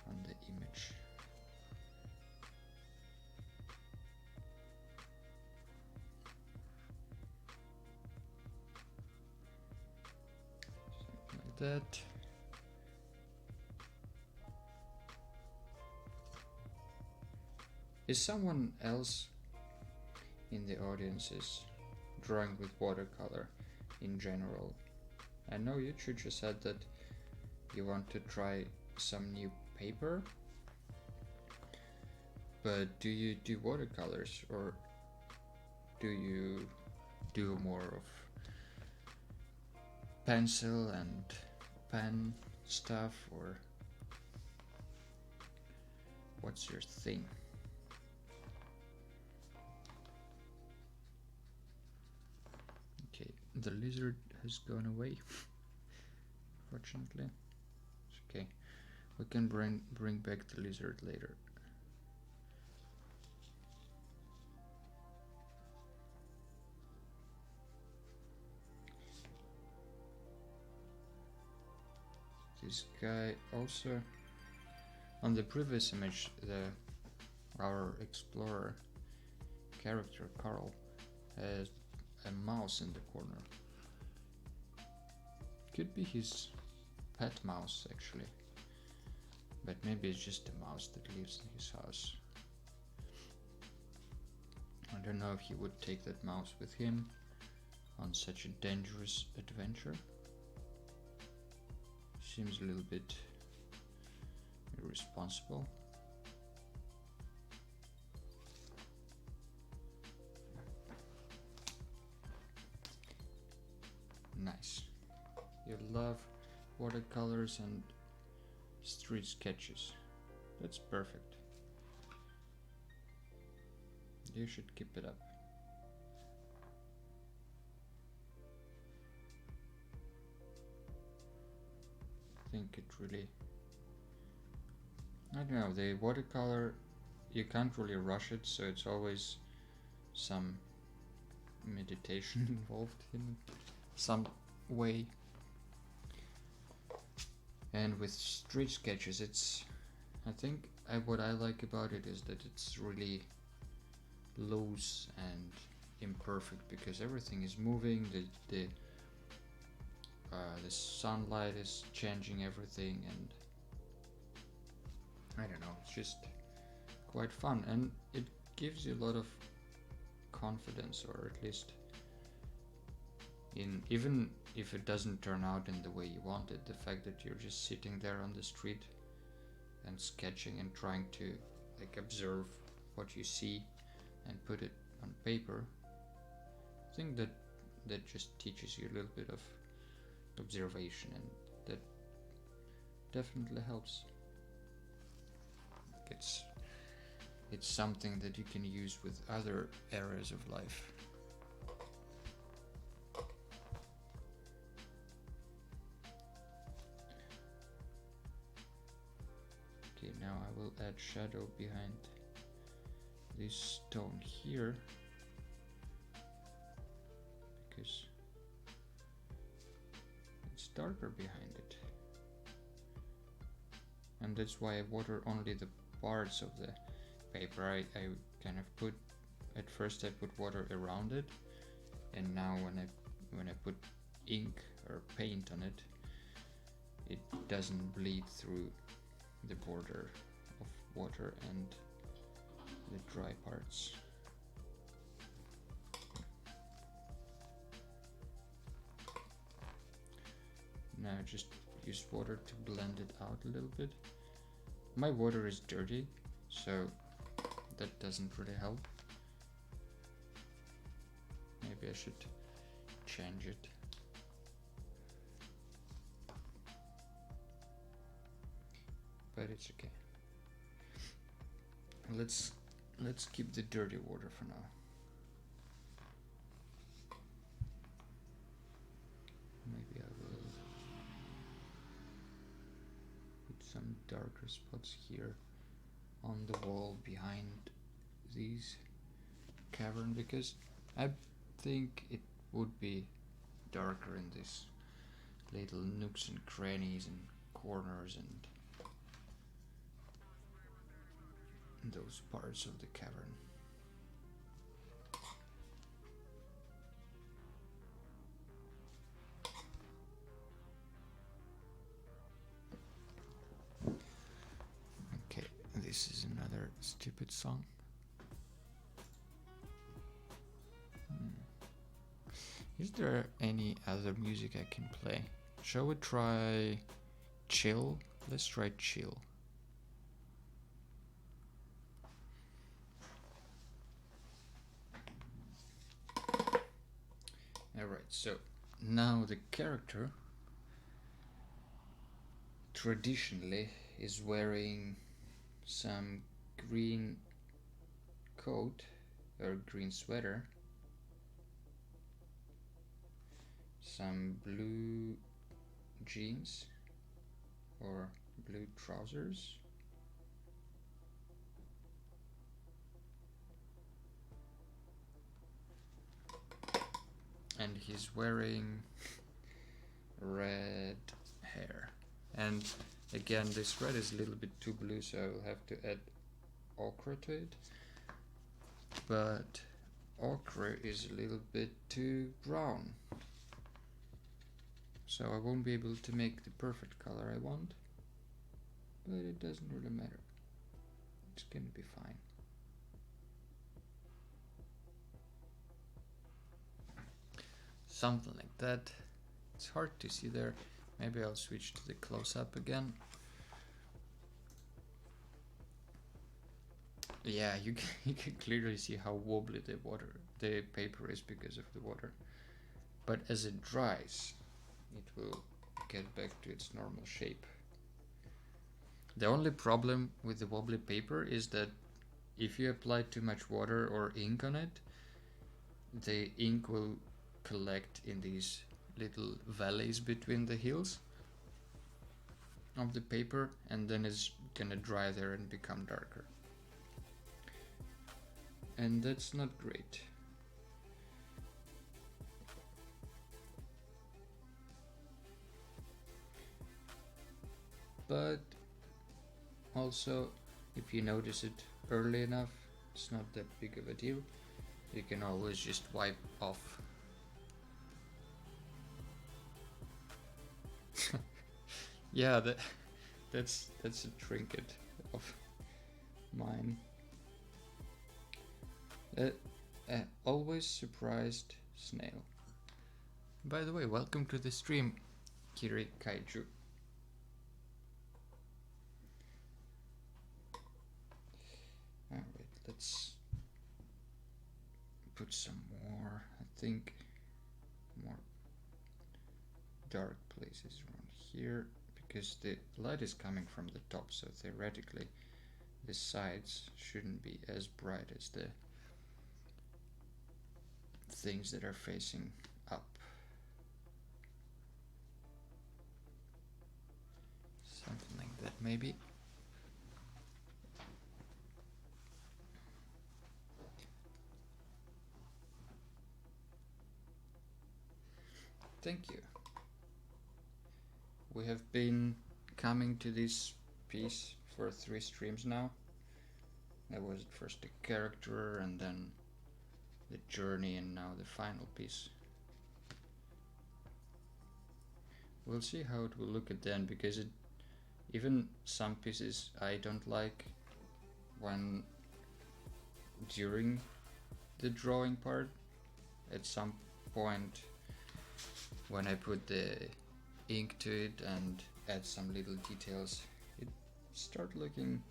on the image. Something like that. Is someone else in the audience is drawing with watercolor in general? I know you just said that you want to try some new paper, but do you do watercolors, or do you do more of pencil and pen stuff, or what's your thing? Okay, the lizard has gone away. Fortunately, it's okay. We can bring back the lizard later. This guy also, on the previous image, our explorer character Carl has a mouse in the corner. Could be his pet mouse actually, but maybe it's just a mouse that lives in his house. I don't know if he would take that mouse with him on such a dangerous adventure. Seems a little bit irresponsible. Nice. You love watercolors and street sketches. That's perfect. You should keep it up. I think it really, I don't know, the watercolor, you can't really rush it, so it's always some meditation involved in some way. And with street sketches, it's, I think what I like about it is that it's really loose and imperfect, because everything is moving, the sunlight is changing everything, and I don't know, it's just quite fun, and it gives you a lot of confidence, or at least in, even if it doesn't turn out in the way you wanted, the fact that you're just sitting there on the street and sketching and trying to like observe what you see and put it on paper, I think that just teaches you a little bit of observation, and that definitely helps. It's it's something that you can use with other areas of life. Okay, now I will add shadow behind this stone here, because it's darker behind it, and that's why I water only the parts of the paper. I kind of put, at first I put water around it, and now when I put ink or paint on it, it doesn't bleed through the border of water and the dry parts. Now just use water to blend it out a little bit. My water is dirty, so that doesn't really help. Maybe I should change it. But it's okay. Let's keep the dirty water for now. Maybe I will put some darker spots here on the wall behind these cavern, because I think it would be darker in these little nooks and crannies and corners and those parts of the cavern. Okay, this is another stupid song. Is there any other music I can play? Shall we try chill? Let's try chill. Alright, so now the character traditionally is wearing some green coat or green sweater, some blue jeans or blue trousers, and he's wearing red hair. And again, this red is a little bit too blue, so I'll have to add ochre to it. But ochre is a little bit too brown, so I won't be able to make the perfect color I want, but it doesn't really matter. It's gonna be fine. Something like that. It's hard to see there. Maybe I'll switch to the close-up again. Yeah, you can clearly see how wobbly the paper is because of the water. But as it dries, it will get back to its normal shape. The only problem with the wobbly paper is that if you apply too much water or ink on it, the ink will collect in these little valleys between the hills of the paper, and then it's gonna dry there and become darker. And that's not great. But also, if you notice it early enough, it's not that big of a deal. You can always just wipe off. Yeah, that's a trinket of mine. Always surprised snail. By the way, welcome to the stream, Kiri Kaiju. Alright, let's put some more, I think, more dark places around here, because the light is coming from the top, so theoretically the sides shouldn't be as bright as the things that are facing up. Something like that, maybe. Thank you. We have been coming to this piece for 3 streams now. That was first the character, and then the journey, and now the final piece. We'll see how it will look at the end, because even some pieces I don't like when during the drawing part. At some point when I put the ink to it and add some little details, it started looking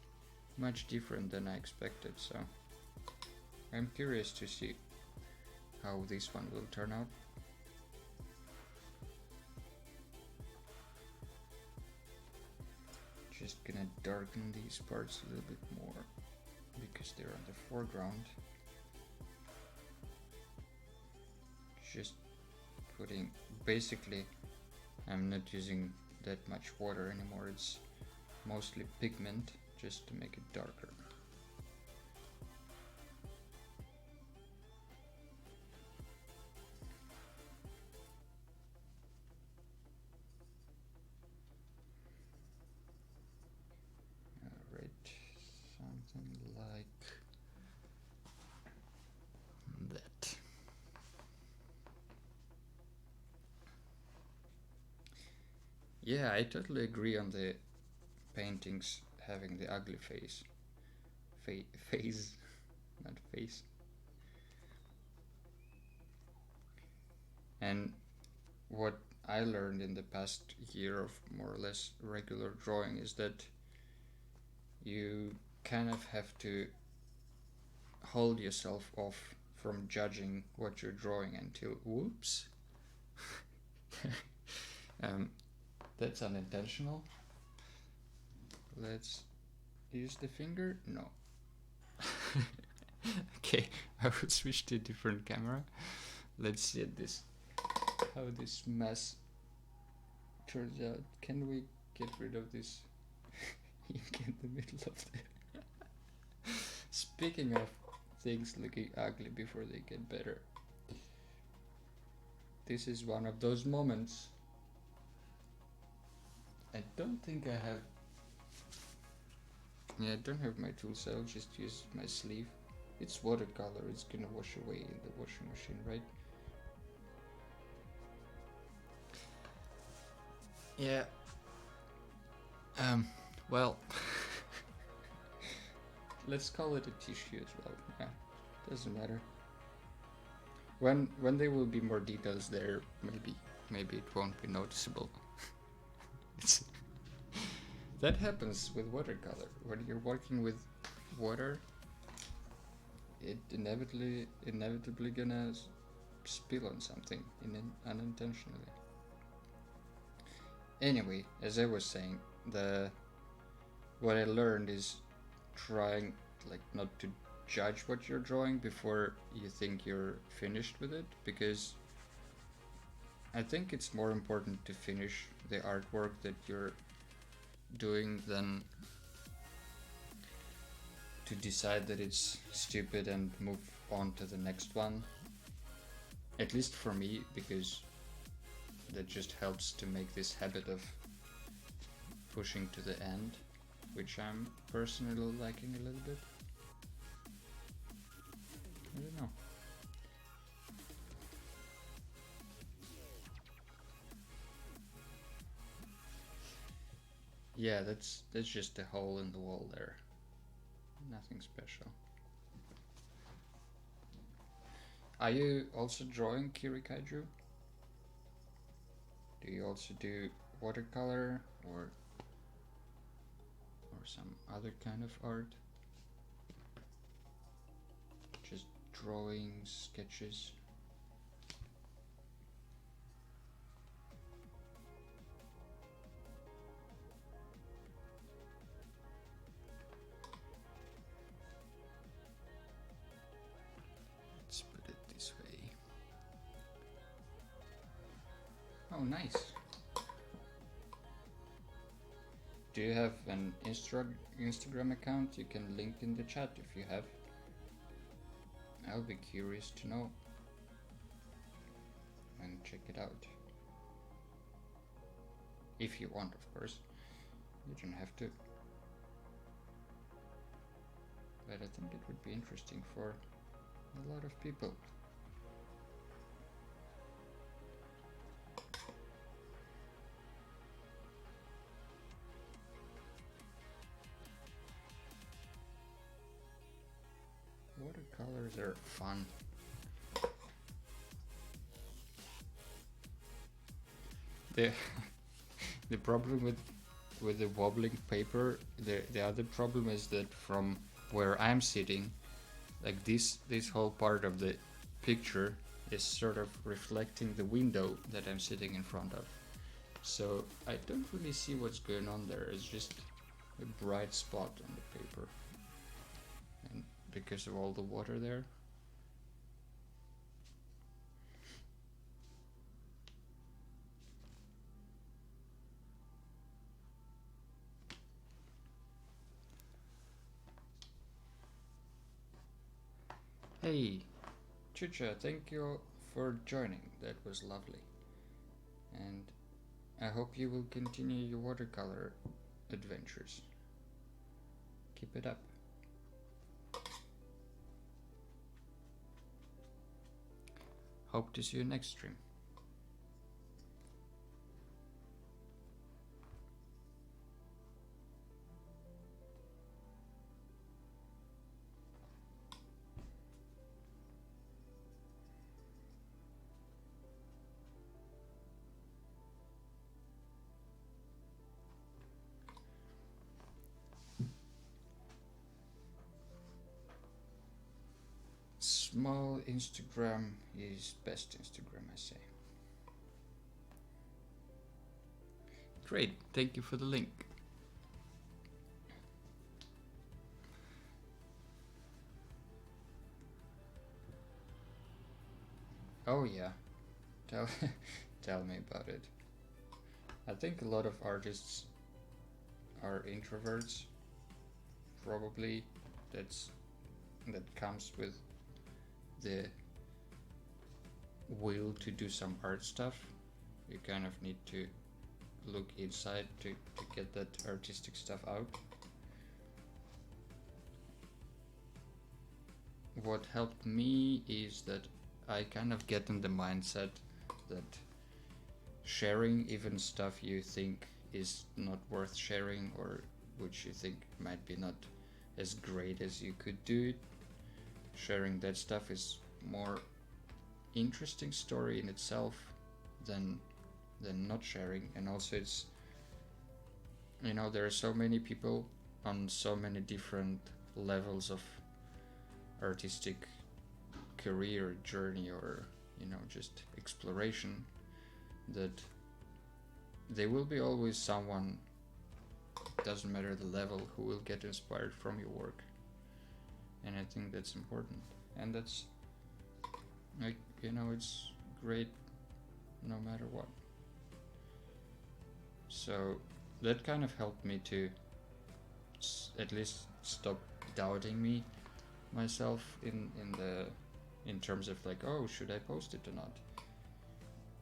much different than I expected, so I'm curious to see how this one will turn out. Just gonna darken these parts a little bit more because they're on the foreground. Just putting, basically I'm not using that much water anymore, it's mostly pigment just to make it darker. Alright, something like that. Yeah, I totally agree on the paintings having the ugly face. Phase, not face. And what I learned in the past year of more or less regular drawing is that you kind of have to hold yourself off from judging what you're drawing until, whoops. That's unintentional. Let's use the finger. No. Okay, I will switch to a different camera. Let's see at this, how this mess turns out. Can we get rid of this ink in the middle of the Speaking of things looking ugly before they get better, this is one of those moments. I don't think I have, I don't have my tools, so I'll just use my sleeve. It's watercolor, it's gonna wash away in the washing machine, right? Yeah. Well, let's call it a tissue as well. Yeah, doesn't matter. When there will be more details there, maybe it won't be noticeable. That happens with watercolor. When you're working with water, it inevitably gonna spill on something unintentionally. Anyway, as I was saying, what I learned is trying not to judge what you're drawing before you think you're finished with it, because I think it's more important to finish the artwork that you're doing than to decide that it's stupid and move on to the next one. At least for me, because that just helps to make this habit of pushing to the end, which I'm personally liking a little bit. I don't know. Yeah, that's just a hole in the wall there. Nothing special. Are you also drawing, Kirikaiju? Do you also do watercolor or some other kind of art? Just drawings, sketches? Oh, nice. Do you have an Instagram account you can link in the chat if you have? I'll be curious to know and check it out. If you want, of course. You don't have to. But I think it would be interesting for a lot of people. Watercolors are fun. The the problem with the wobbling paper, the other problem is that from where I'm sitting, like this whole part of the picture is sort of reflecting the window that I'm sitting in front of. So I don't really see what's going on there. It's just a bright spot on the paper. And because of all the water there. Hey, Chucha, thank you for joining. That was lovely. And I hope you will continue your watercolor adventures. Keep it up. Hope to see you next stream. Small Instagram is best Instagram, I say. Great, thank you for the link. Oh yeah, tell tell me about it. I think a lot of artists are introverts. Probably that comes with the will to do some art stuff. You kind of need to look inside to get that artistic stuff out. What helped me is that I kind of get in the mindset that sharing even stuff you think is not worth sharing, or which you think might be not as great as you could do it, sharing that stuff is more interesting story in itself than not sharing. And also it's, you know, there are so many people on so many different levels of artistic career journey, or you know, just exploration, that there will be always someone, doesn't matter the level, who will get inspired from your work. And I think that's important, and that's, like, you know, it's great no matter what. So that kind of helped me to at least stop doubting myself in terms of like, oh, should I post it or not?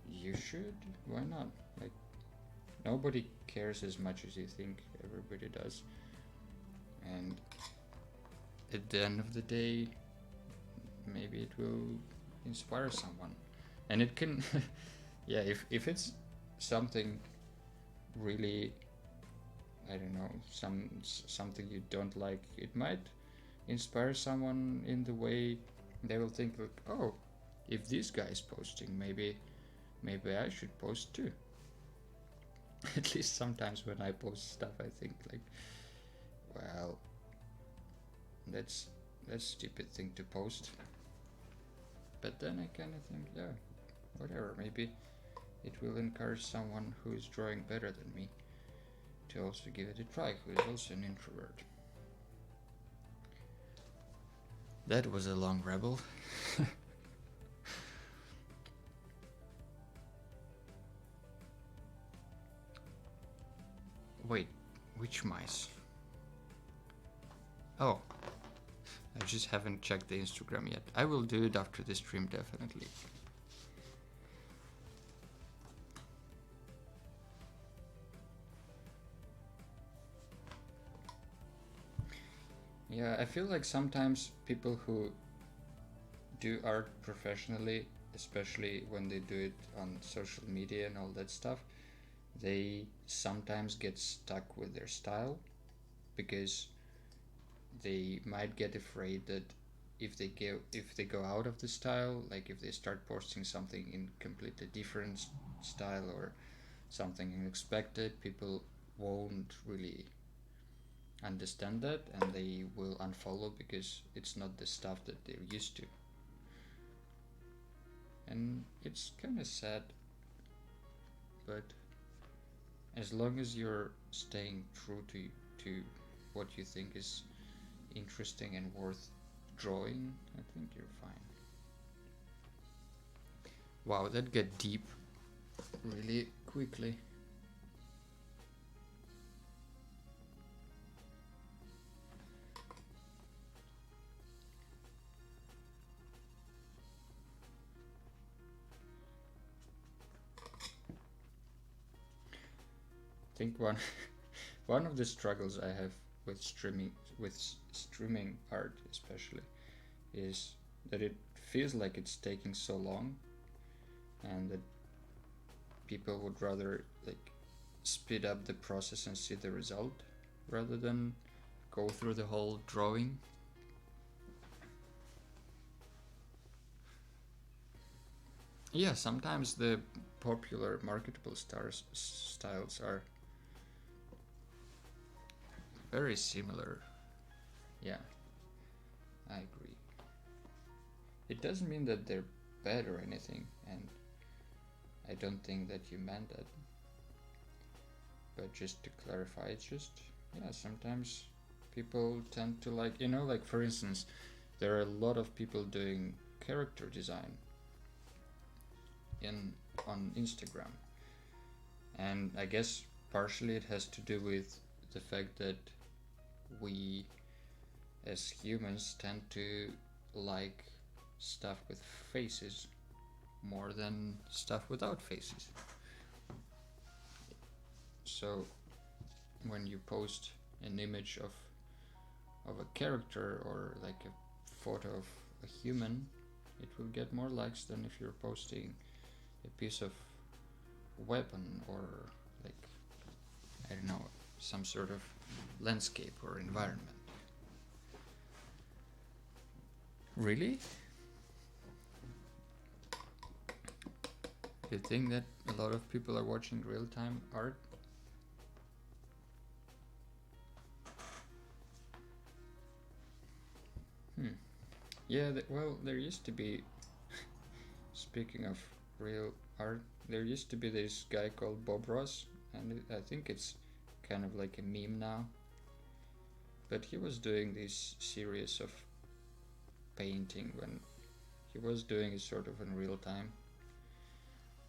You should, why not? Like, nobody cares as much as you think everybody does, and at the end of the day, maybe it will inspire someone. And it can yeah, if it's something really, I don't know, something you don't like, it might inspire someone in the way they will think like, oh, if this guy is posting, maybe I should post too. At least sometimes when I post stuff, I think like, well, that's a stupid thing to post. But then I kind of think, yeah, whatever, maybe it will encourage someone who is drawing better than me to also give it a try, who is also an introvert. That was a long rebel. Wait, which mice? Oh, I just haven't checked the Instagram yet. I will do it after the stream, definitely. Yeah, I feel like sometimes people who do art professionally, especially when they do it on social media and all that stuff, they sometimes get stuck with their style because they might get afraid that if they go out of the style, like if they start posting something in completely different style or something unexpected, people won't really understand that and they will unfollow because it's not the stuff that they're used to. And it's kind of sad, but as long as you're staying true to what you think is interesting and worth drawing, I think you're fine. Wow, that got deep really quickly. I think one of the struggles I have with streaming art especially is that it feels like it's taking so long and that people would rather like speed up the process and see the result rather than go through the whole drawing. Yeah, sometimes the popular marketable styles are very similar. Yeah, I agree. It doesn't mean that they're bad or anything, and I don't think that you meant that. But just to clarify, it's just, yeah, sometimes people tend to like, like for instance, there are a lot of people doing character design in on Instagram. And I guess partially it has to do with the fact that we as humans tend to like stuff with faces more than stuff without faces. So when you post an image of a character or like a photo of a human, it will get more likes than if you're posting a piece of weapon or like, I don't know, some sort of landscape or environment. Really? Do you think that a lot of people are watching real-time art? Yeah, well, there used to be, speaking of real art, there used to be this guy called Bob Ross, and I think it's kind of like a meme now. But he was doing this series of painting when he was doing it sort of in real time,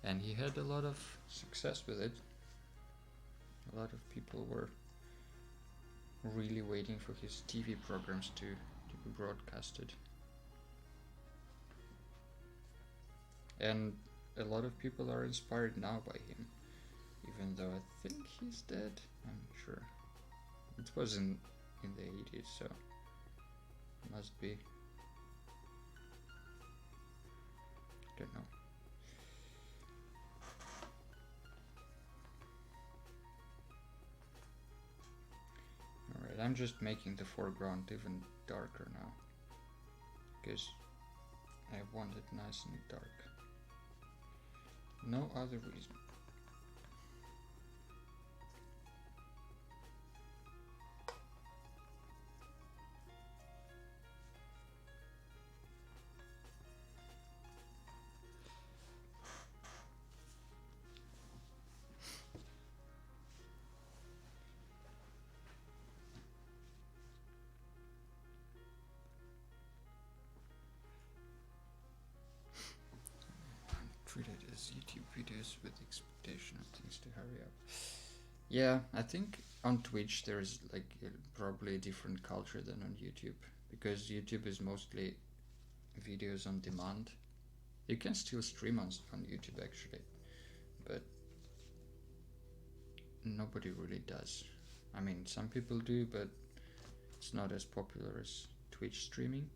and he had a lot of success with it. A lot of people were really waiting for his TV programs to be broadcasted. And a lot of people are inspired now by him, even though I think he's dead. I'm not sure. It was in the 80s, so it must be. Don't know. Alright, I'm just making the foreground even darker now, because I want it nice and dark. No other reason. Treated as YouTube videos with expectation of things to hurry up. Yeah, I think on Twitch there's like probably a different culture than on YouTube, because YouTube is mostly videos on demand. You can still stream on YouTube actually, but nobody really does. I mean, some people do, but it's not as popular as Twitch streaming.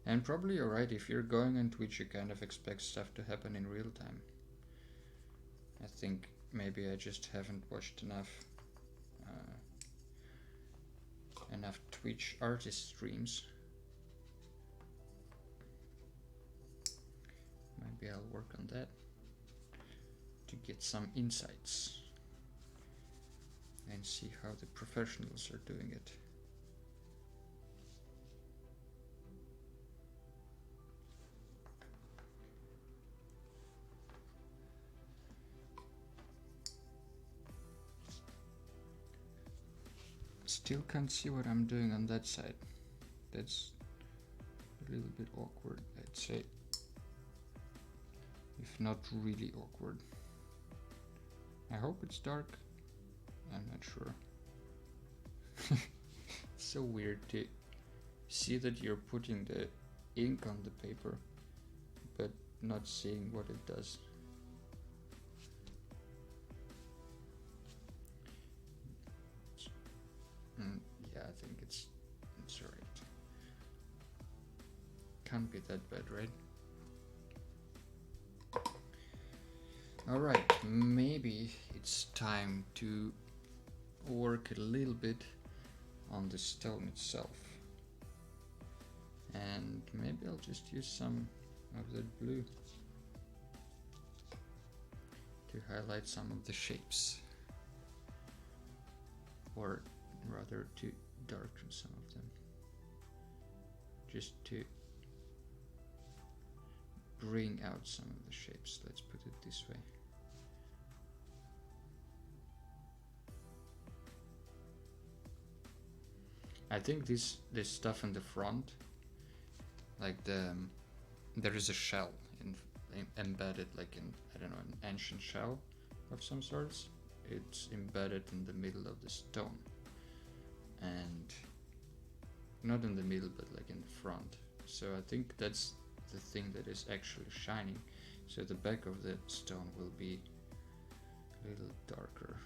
And probably you're right, if you're going on Twitch you kind of expect stuff to happen in real time. I think maybe I just haven't watched enough Twitch artist streams. Maybe I'll work on that to get some insights and see how the professionals are doing it. Still can't see what I'm doing on that side. That's a little bit awkward, I'd say. If not really awkward. I hope it's dark. I'm not sure. It's so weird to see that you're putting the ink on the paper, but not seeing what it does. Yeah, I think it's alright. Can't be that bad, right? Alright, maybe it's time to work a little bit on the stone itself. And maybe I'll just use some of that blue to highlight some of the shapes, or rather to darken some of them, just to bring out some of the shapes, let's put it this way. I think this stuff in the front, like there is a shell embedded, like in, I don't know, an ancient shell of some sorts. It's embedded in the middle of the stone, and not in the middle but like in the front. So I think that's the thing that is actually shining. So the back of the stone will be a little darker.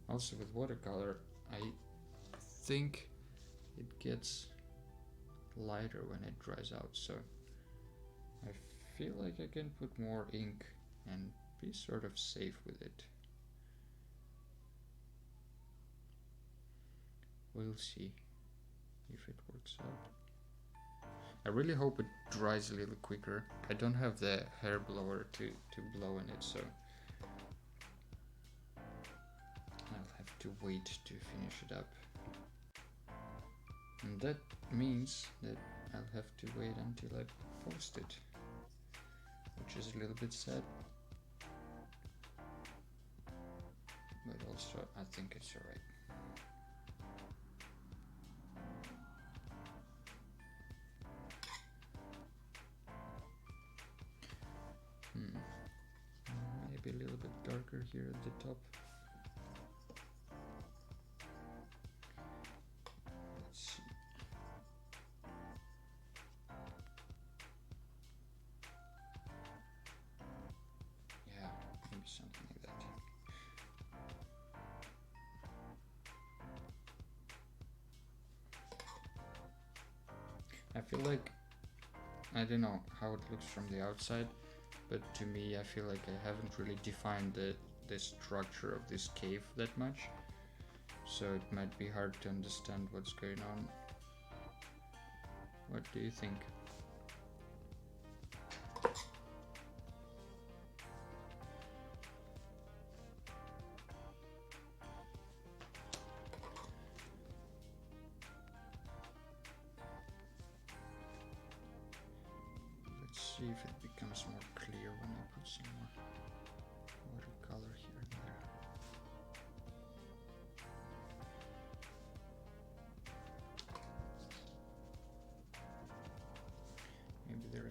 Also with watercolor, I think it gets lighter when it dries out, so I feel like I can put more ink and be sort of safe with it. We'll see if it works out. I really hope it dries a little quicker. I don't have the hair blower to blow in it, so I'll have to wait to finish it up. And that means that I'll have to wait until I post it, which is a little bit sad. But also, I think it's alright. Maybe a little bit darker here at the top. Let's see. Yeah, maybe something like that. I feel like, I don't know how it looks from the outside, but to me I feel like I haven't really defined the structure of this cave that much, so it might be hard to understand what's going on. What do you think? Let's see if it becomes more clear when I put some more watercolor here and there.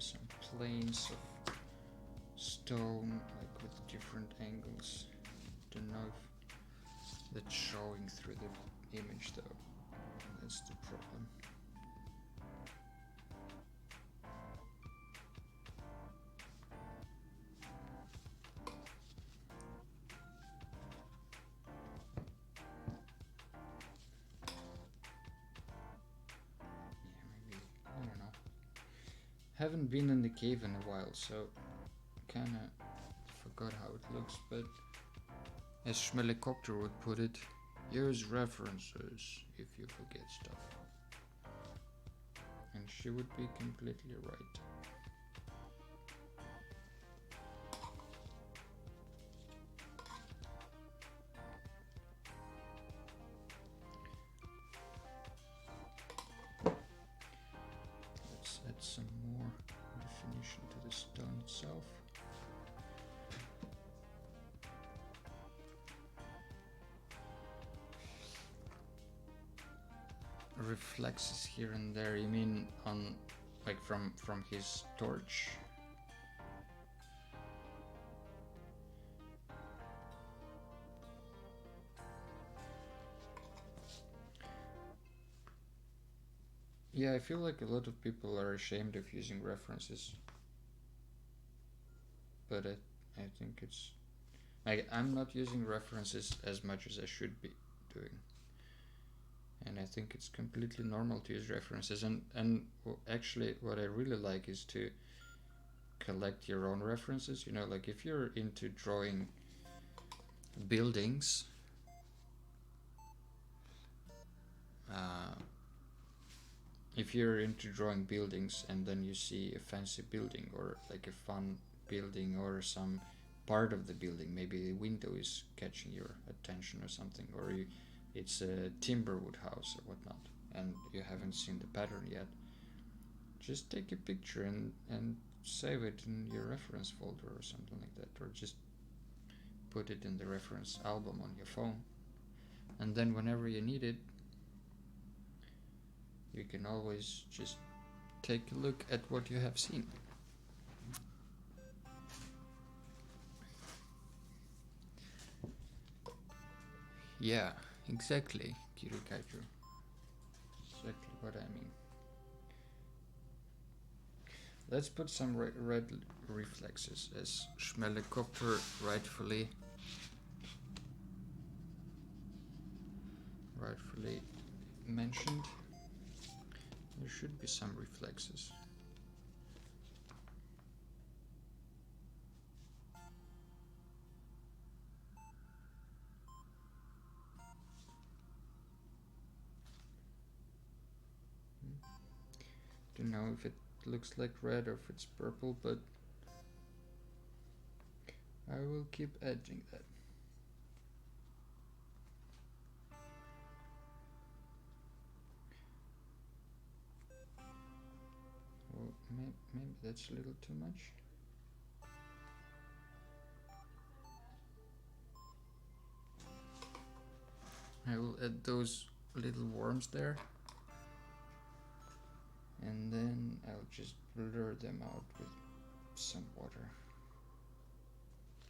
are some planes of stone, like with different angles. Don't know if that's showing through the image though. That's the problem. Yeah, maybe, I don't know. Haven't been in the cave in a while, so kinda forgot how it looks, but as Schmelikopter would put it, use references if you forget stuff. And she would be completely right. Let's add some more definition to the stone itself. Reflexes here and there, you mean on like from his torch? Yeah, I feel like a lot of people are ashamed of using references, but I think it's I'm not using references as much as I should be doing. And I think it's completely normal to use references, and actually what I really like is to collect your own references, you know, like if you're into drawing buildings, if you're into drawing buildings and then you see a fancy building or like a fun building or some part of the building, maybe a window is catching your attention or something, or it's a timberwood house or whatnot, and you haven't seen the pattern yet, just take a picture and save it in your reference folder or something like that, or just put it in the reference album on your phone, and then whenever you need it, you can always just take a look at what you have seen. Yeah, exactly, Kirikaiju. Exactly what I mean. Let's put some red reflexes, as Schmelikopter rightfully mentioned. There should be some reflexes. Don't know if it looks like red or if it's purple, but I will keep adding that. Well, maybe that's a little too much. I will add those little worms there, and then I'll just blur them out with some water.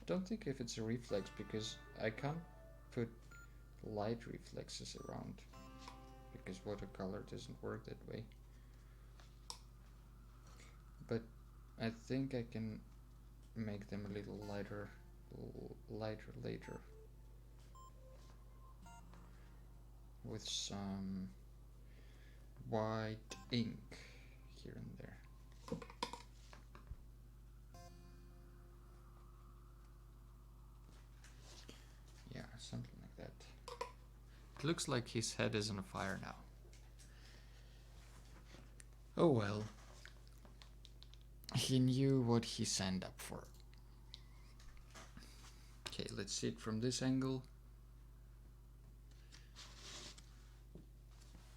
Don't think if it's a reflex, because I can't put light reflexes around, because watercolor doesn't work that way. But I think I can make them a little lighter later with some white ink here and there. Yeah, something like that. It looks like his head is on fire now. Oh well. He knew what he signed up for. Okay, let's see it from this angle.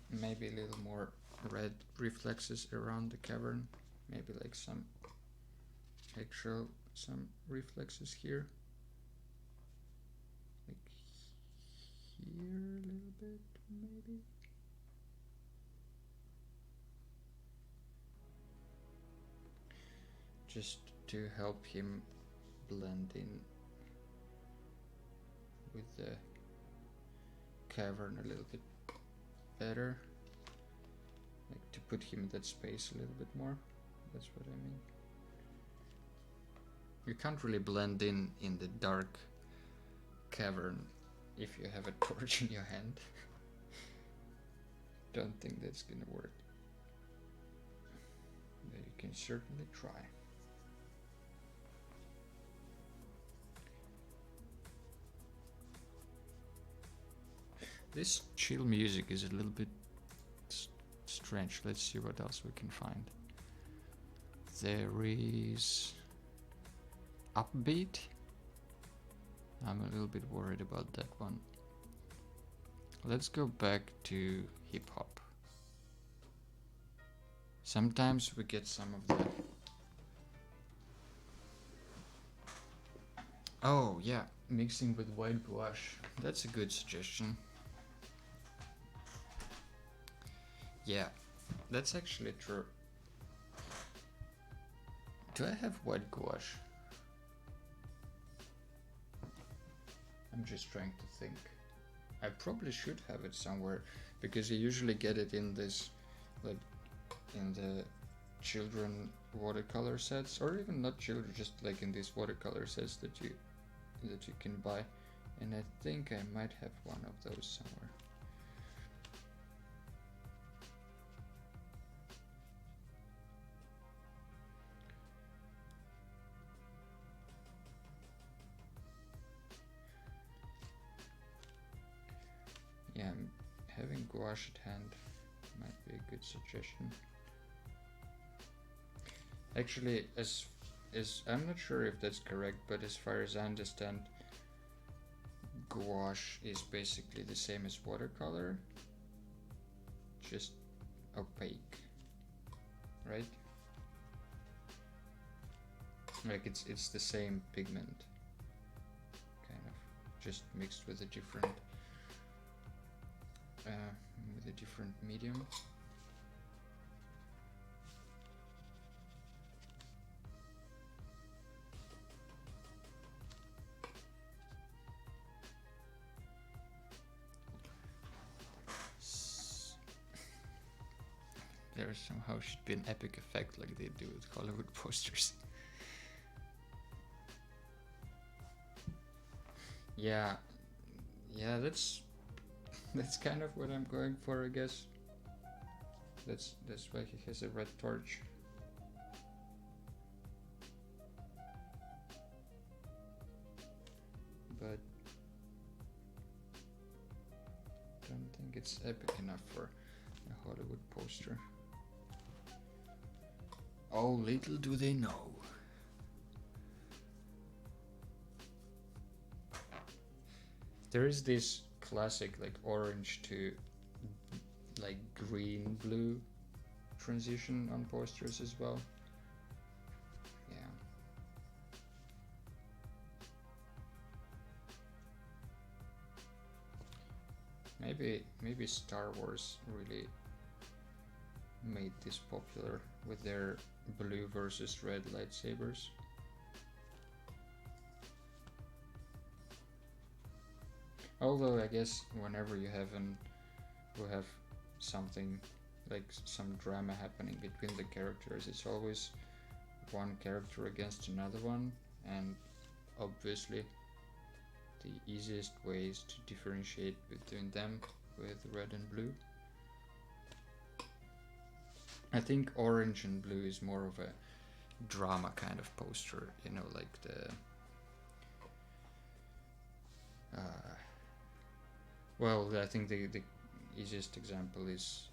Maybe a little more red reflexes around the cavern. Maybe like some reflexes here. Like here a little bit, maybe. just to help him blend in with the cavern a little bit better, like to put him in that space a little bit more. That's what I mean. You can't really blend in the dark cavern if you have a torch in your hand. Don't think that's gonna work, but you can certainly try. This chill music is a little bit strange. Let's see what else we can find. There is upbeat. I'm a little bit worried about that one. Let's go back to hip hop. Sometimes we get some of the... Oh yeah, mixing with white gouache. That's a good suggestion. Yeah, that's actually true. Do I have white gouache? I'm just trying to think. I probably should have it somewhere, because you usually get it in this, like, in the children watercolor sets, or even not children, just like in these watercolor sets that you can buy. And I think I might have one of those somewhere. Yeah, having gouache at hand might be a good suggestion. Actually, as I'm not sure if that's correct, but as far as I understand, gouache is basically the same as watercolor, just opaque, right? Like it's the same pigment, kind of, just mixed with a different medium. There somehow should be an epic effect like they do with Hollywood posters. Yeah, that's kind of what I'm going for, I guess. That's why he has a red torch. But don't think it's epic enough for a Hollywood poster. Oh, little do they know. There is this classic like orange to like green blue transition on posters as well. Yeah. Maybe Star Wars really made this popular with their blue versus red lightsabers. Although I guess whenever you have something like some drama happening between the characters, it's always one character against another one, and obviously the easiest way is to differentiate between them with red and blue. I think orange and blue is more of a drama kind of poster, you know, like the well, I think the easiest example is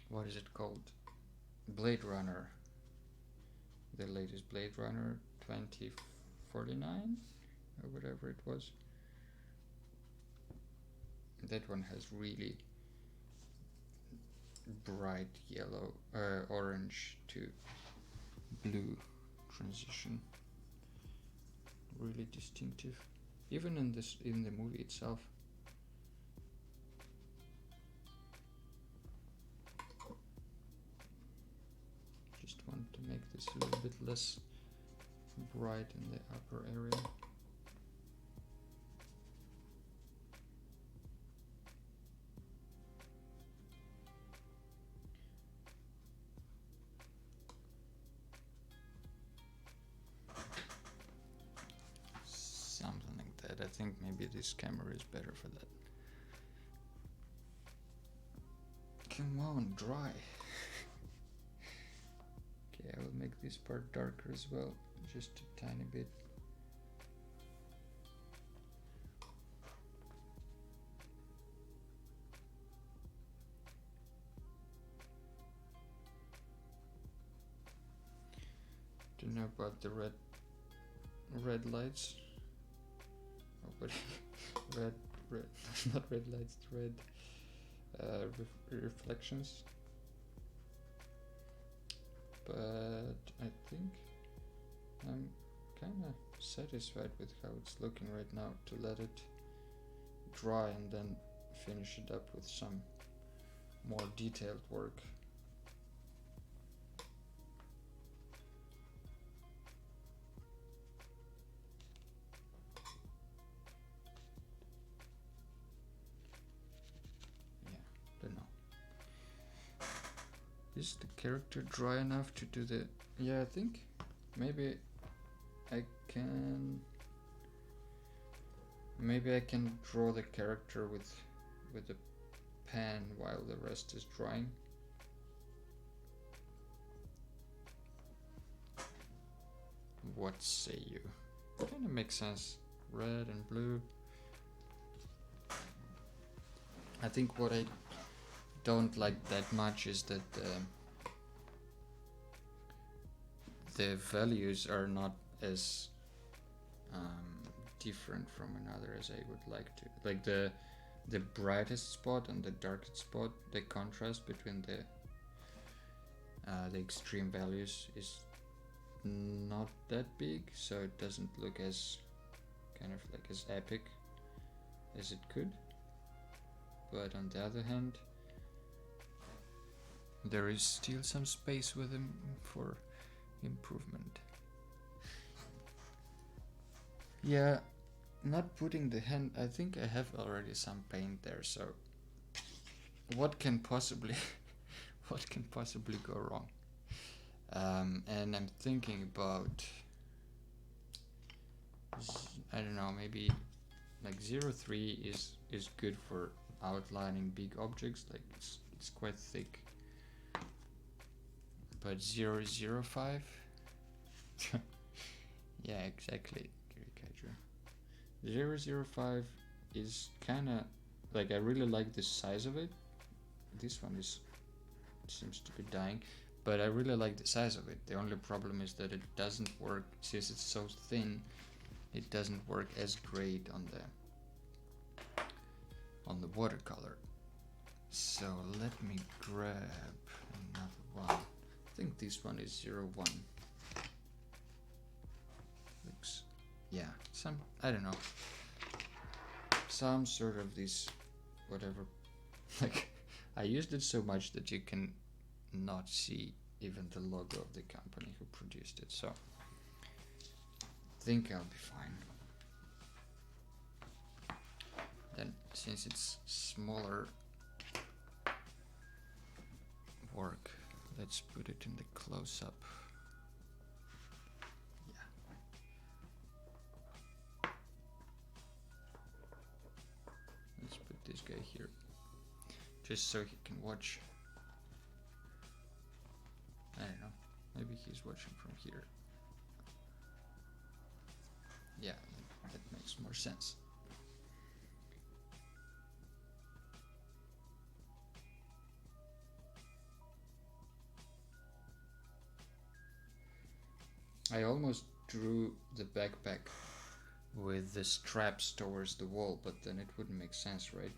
what is it called? Blade Runner. The latest Blade Runner 2049 or whatever it was. That one has really bright yellow, orange to blue transition. Really distinctive. Even in the movie itself. Just want to make this a little bit less bright in the upper area. Something like that. I think maybe this camera is better for that. Come on, dry. Okay, I will make this part darker as well, just a tiny bit. Don't know about the red lights. Oh, but red, not red lights, red reflections. But I think I'm kind of satisfied with how it's looking right now, to let it dry and then finish it up with some more detailed work. Is the character dry enough to do the... Yeah, I think maybe I can draw the character with a pen while the rest is drying. What say you? Kind of makes sense. Red and blue. I think what I don't like that much is that the values are not as different from another as I would like to. Like the brightest spot and the darkest spot, the contrast between the extreme values is not that big, so it doesn't look as kind of like as epic as it could. But on the other hand, there is still some space with them for improvement. Yeah, not putting the hand, I think I have already some paint there, so what can possibly go wrong? And I'm thinking about, I don't know, maybe like 03 is good for outlining big objects, like it's quite thick. But 005 yeah, exactly, 005 is kinda like, I really like the size of it. This one seems to be dying, but I really like the size of it. The only problem is that it doesn't work, since it's so thin, it doesn't work as great on the watercolor. So let me grab another one. I think this one is 01. Looks, yeah, I don't know, some sort of this, whatever. Like, I used it so much that you can not see even the logo of the company who produced it, so I think I'll be fine. Then, since it's smaller work, let's put it in the close-up. Yeah. Let's put this guy here, just so he can watch. I don't know, maybe he's watching from here. Yeah, that makes more sense. I almost drew the backpack with the straps towards the wall, but then it wouldn't make sense, right?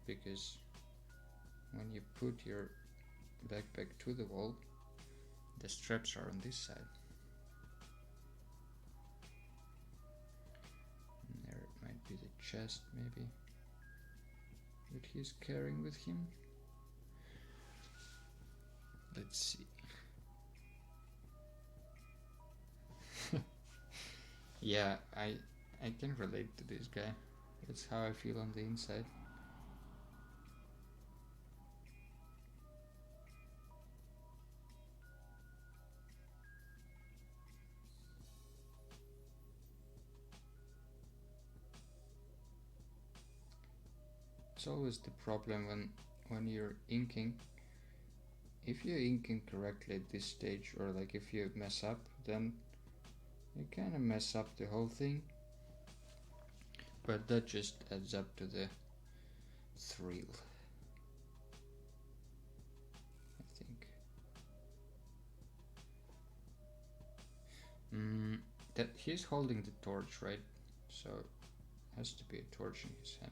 Because when you put your backpack to the wall, the straps are on this side. And there it might be the chest, maybe, that he's carrying with him. Let's see. Yeah, I can relate to this guy. That's how I feel on the inside. It's always the problem when you're inking. If you ink incorrectly at this stage, or like if you mess up, then you kind of mess up the whole thing. But that just adds up to the thrill, I think. That he's holding the torch, right? So has to be a torch in his hand.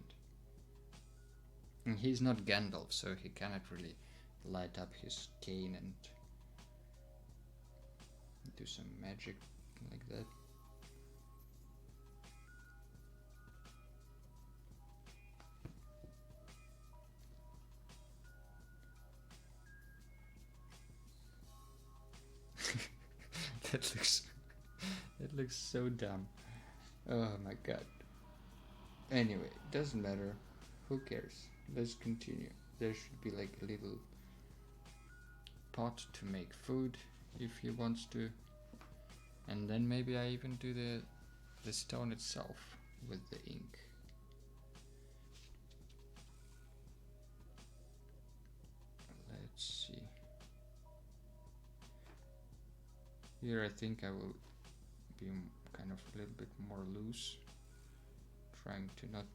And he's not Gandalf, so he cannot really light up his cane and do some magic like that. That looks so dumb. Oh my god. Anyway, doesn't matter. Who cares? Let's continue. There should be like a little pot to make food if he wants to. And then maybe I even do the stone itself with the ink. Let's see. Here I think I will be kind of a little bit more loose, trying to not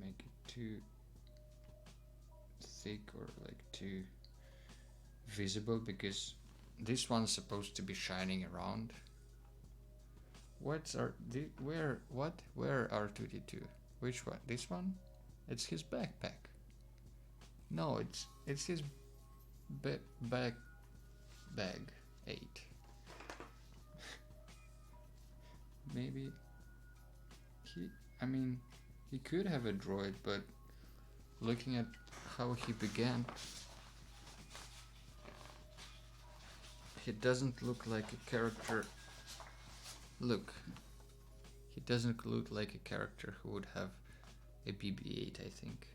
make it too thick or like too visible, because this one's supposed to be shining around. What's where R2D2? Which one? This one? It's his backpack. No, it's his bag 8. Maybe he could have a droid, but looking at how he began, he doesn't look like a character. Look, he doesn't look like a character who would have a BB-8, I think.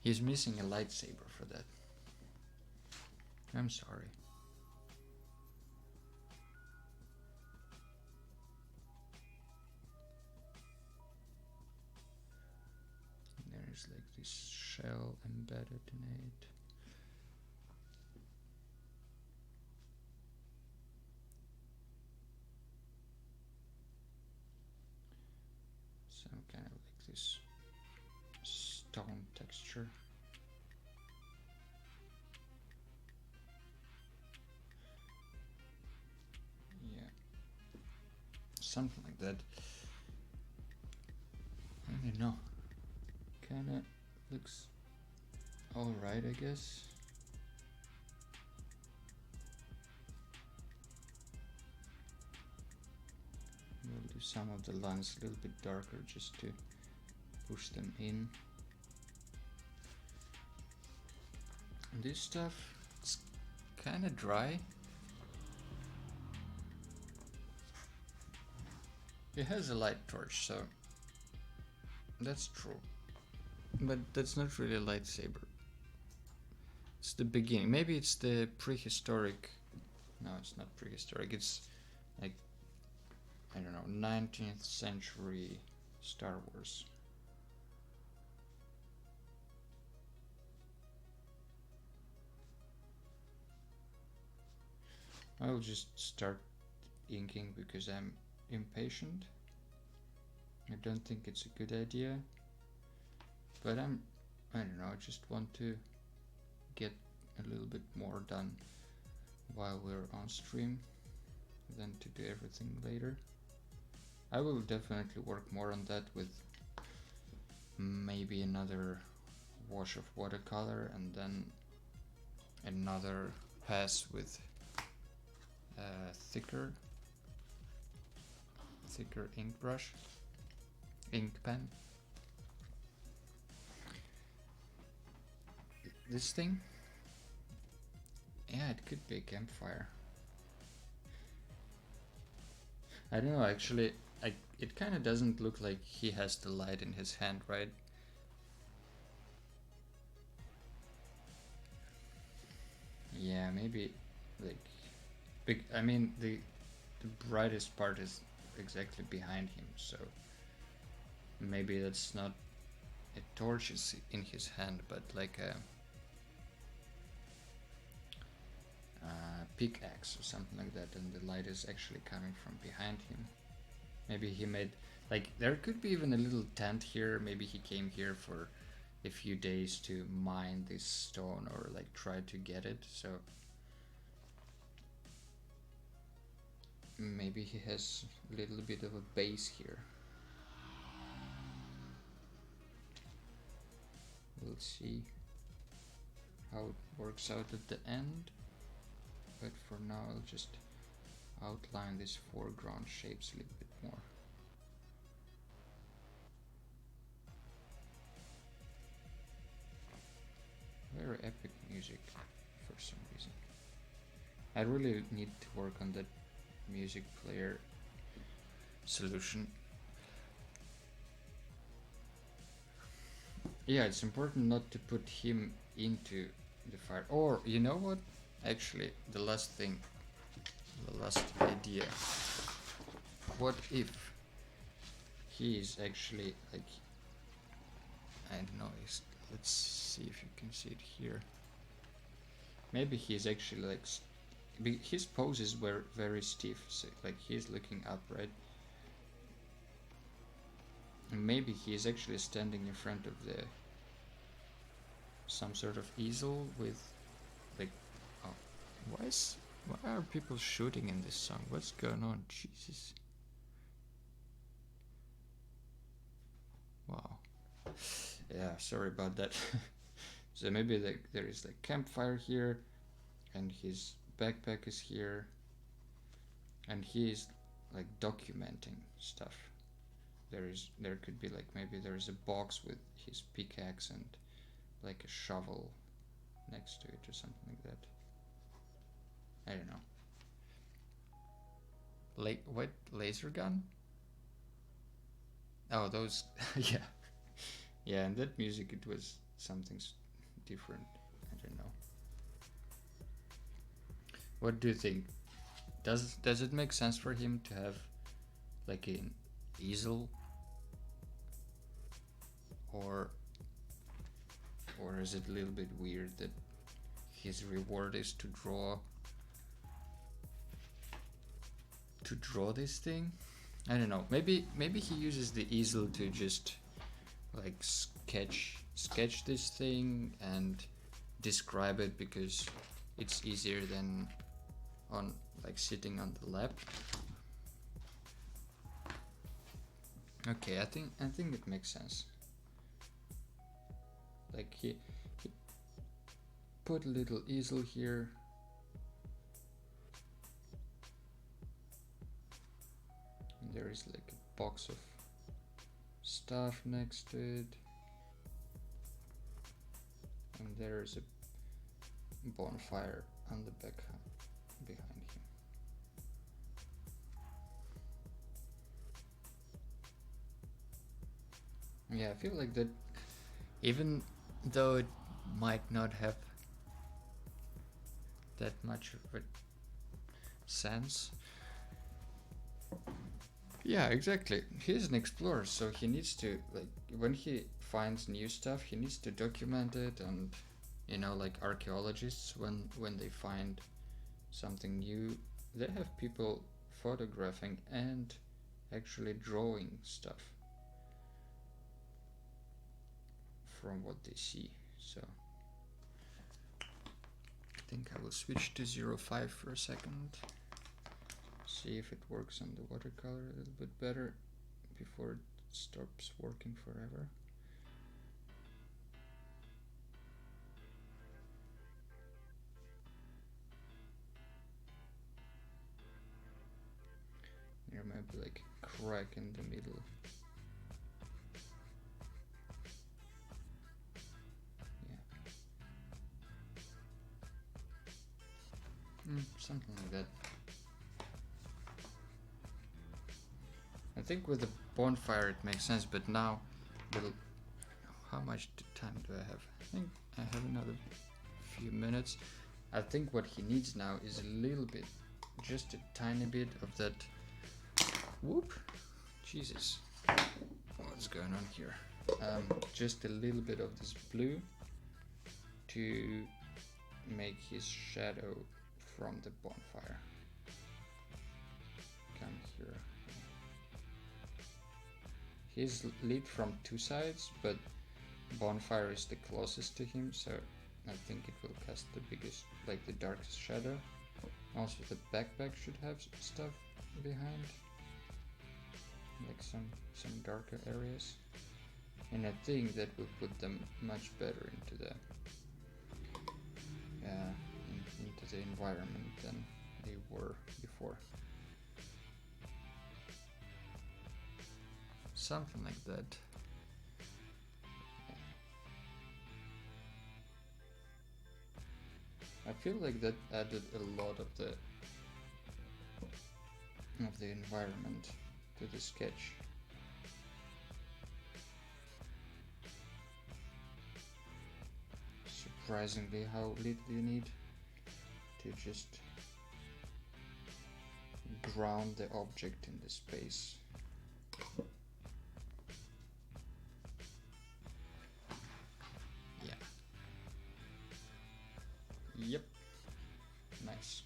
He's missing a lightsaber for that. I'm sorry. There's like this shell embedded in it. Some kind of like this stone texture. Yeah, something like that. I don't know. Kinda looks alright, I guess. We'll do some of the lines a little bit darker just to push them in. And this stuff, it's kinda dry. It has a light torch, so that's true. But that's not really a lightsaber. It's the beginning. Maybe it's the prehistoric. No, it's not prehistoric. It's like, I don't know, 19th century Star Wars. I'll just start inking because I'm impatient. I don't think it's a good idea, but I don't know, I just want to get a little bit more done while we're on stream than to do everything later. I will definitely work more on that with maybe another wash of watercolor and then another pass with thicker ink brush, ink pen. This thing, yeah, it could be a campfire. I don't know, actually, it kind of doesn't look like he has the light in his hand, right? Yeah, maybe, like, I mean, the brightest part is exactly behind him, so maybe that's not a torch is in his hand, but like a pickaxe or something like that, and the light is actually coming from behind him. Maybe he made, like, there could be even a little tent here. Maybe he came here for a few days to mine this stone or like try to get it. So maybe he has a little bit of a base here. We'll see how it works out at the end. But for now, I'll just outline these foreground shapes a little bit more. Very epic music for some reason. I really need to work on that music player solution. Yeah, it's important not to put him into the fire. Or, you know what? Actually, the last idea. What if he is actually like, I don't know, let's see if you can see it here. Maybe he's actually like, his poses were very stiff, so like he's looking up, right? And maybe he is actually standing in front of the some sort of easel with like, oh, why are people shooting in this song? What's going on? Jesus. Wow. Yeah, sorry about that. So maybe like there is like campfire here, and his backpack is here, and he is like documenting stuff. There could be like, maybe there's a box with his pickaxe and like a shovel next to it or something like that. I don't know. What laser gun? Oh, those. Yeah, yeah. And that music, it was something different. I don't know. What do you think? Does it make sense for him to have like an easel, or is it a little bit weird that his reward is to draw this thing? I don't know. Maybe he uses the easel to just like sketch this thing and describe it, because it's easier than on like sitting on the lap. Okay, I think it makes sense. Like he put a little easel here. And there is like a box of stuff next to it. And there's a bonfire on the back behind him. Yeah, I feel like that, even though it might not have that much of a sense. Yeah, exactly. He's an explorer, so he needs to, like, when he finds new stuff, he needs to document it. And like archaeologists, when they find something new, they have people photographing and actually drawing stuff from what they see. So I think I will switch to 05 for a second, see if it works on the watercolor a little bit better before it stops working forever. There might be like a crack in the middle. Yeah. Something like that. think with the bonfire it makes sense, but now how much time do I have? I think I have another few minutes. I think what he needs now is a little bit, just a tiny bit of that. Whoop! Jesus, what's going on here? Just a little bit of this blue to make his shadow from the bonfire. Come here. He's lit from two sides, but bonfire is the closest to him, so I think it will cast the biggest, like the darkest shadow. Also, the backpack should have stuff behind, like some darker areas, and I think that will put them much better into the into the environment than they were before. Something like that. I feel like that added a lot of the environment to the sketch. Surprisingly how little you need to just ground the object in the space. Yeah. Yep. Nice.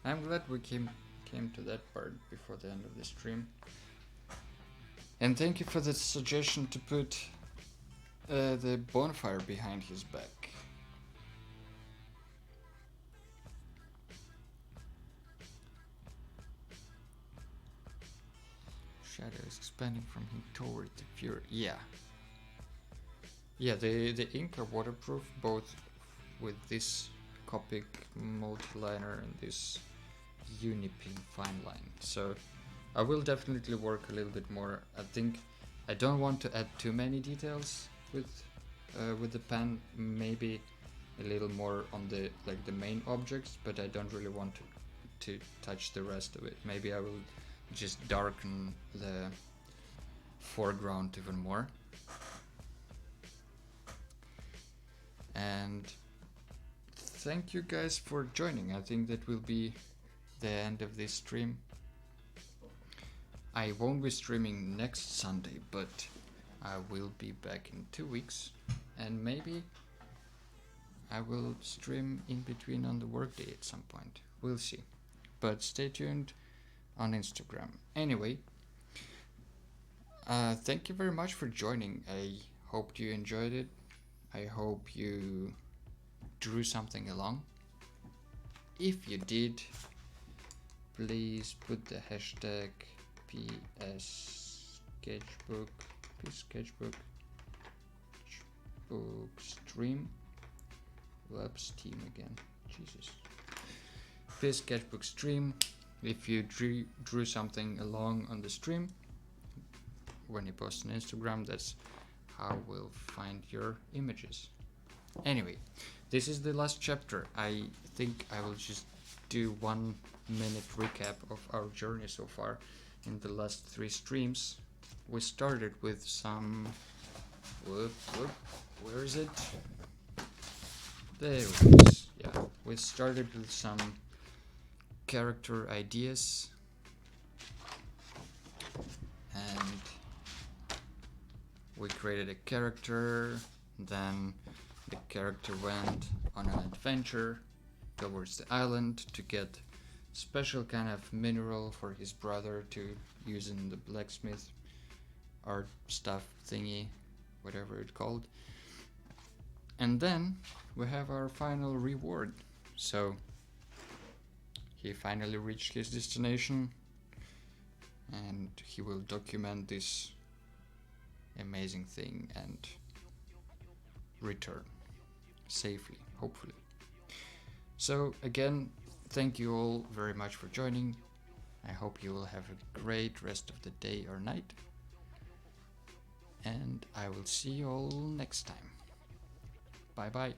I'm glad we came to that part before the end of the stream. And thank you for the suggestion to put the bonfire behind his back. Shadow is expanding from him toward the fury. Yeah. Yeah, the ink are waterproof, both with this Copic multiliner and this Unipin fine line. So I will definitely work a little bit more. I think I don't want to add too many details with the pen. Maybe a little more on the main objects, but I don't really want to touch the rest of it. Maybe I will just darken the foreground even more. And thank you guys for joining. I think that will be the end of this stream. I won't be streaming next Sunday, but I will be back in 2 weeks, and maybe I will stream in between on the workday at some point. We'll see. But stay tuned on Instagram. Anyway, thank you very much for joining. I hope you enjoyed it. I hope you drew something along. If you did, please put the hashtag PSsketchbook stream. Whoops, team again. Jesus. PSsketchbook stream. If you drew something along on the stream, when you post on Instagram, that's how we'll find your images. Anyway, this is the last chapter. I think I will just do 1 minute recap of our journey so far in the last 3 streams. We started with some... where is it? There it is. Yeah, we started with some character ideas, and we created a character. Then the character went on an adventure towards the island to get special kind of mineral for his brother to use in the blacksmith art stuff thingy, whatever it's called. And then we have our final reward. So he finally reached his destination, and he will document this amazing thing and return safely, hopefully. So again, thank you all very much for joining. I hope you will have a great rest of the day or night, and I will see you all next time. Bye bye.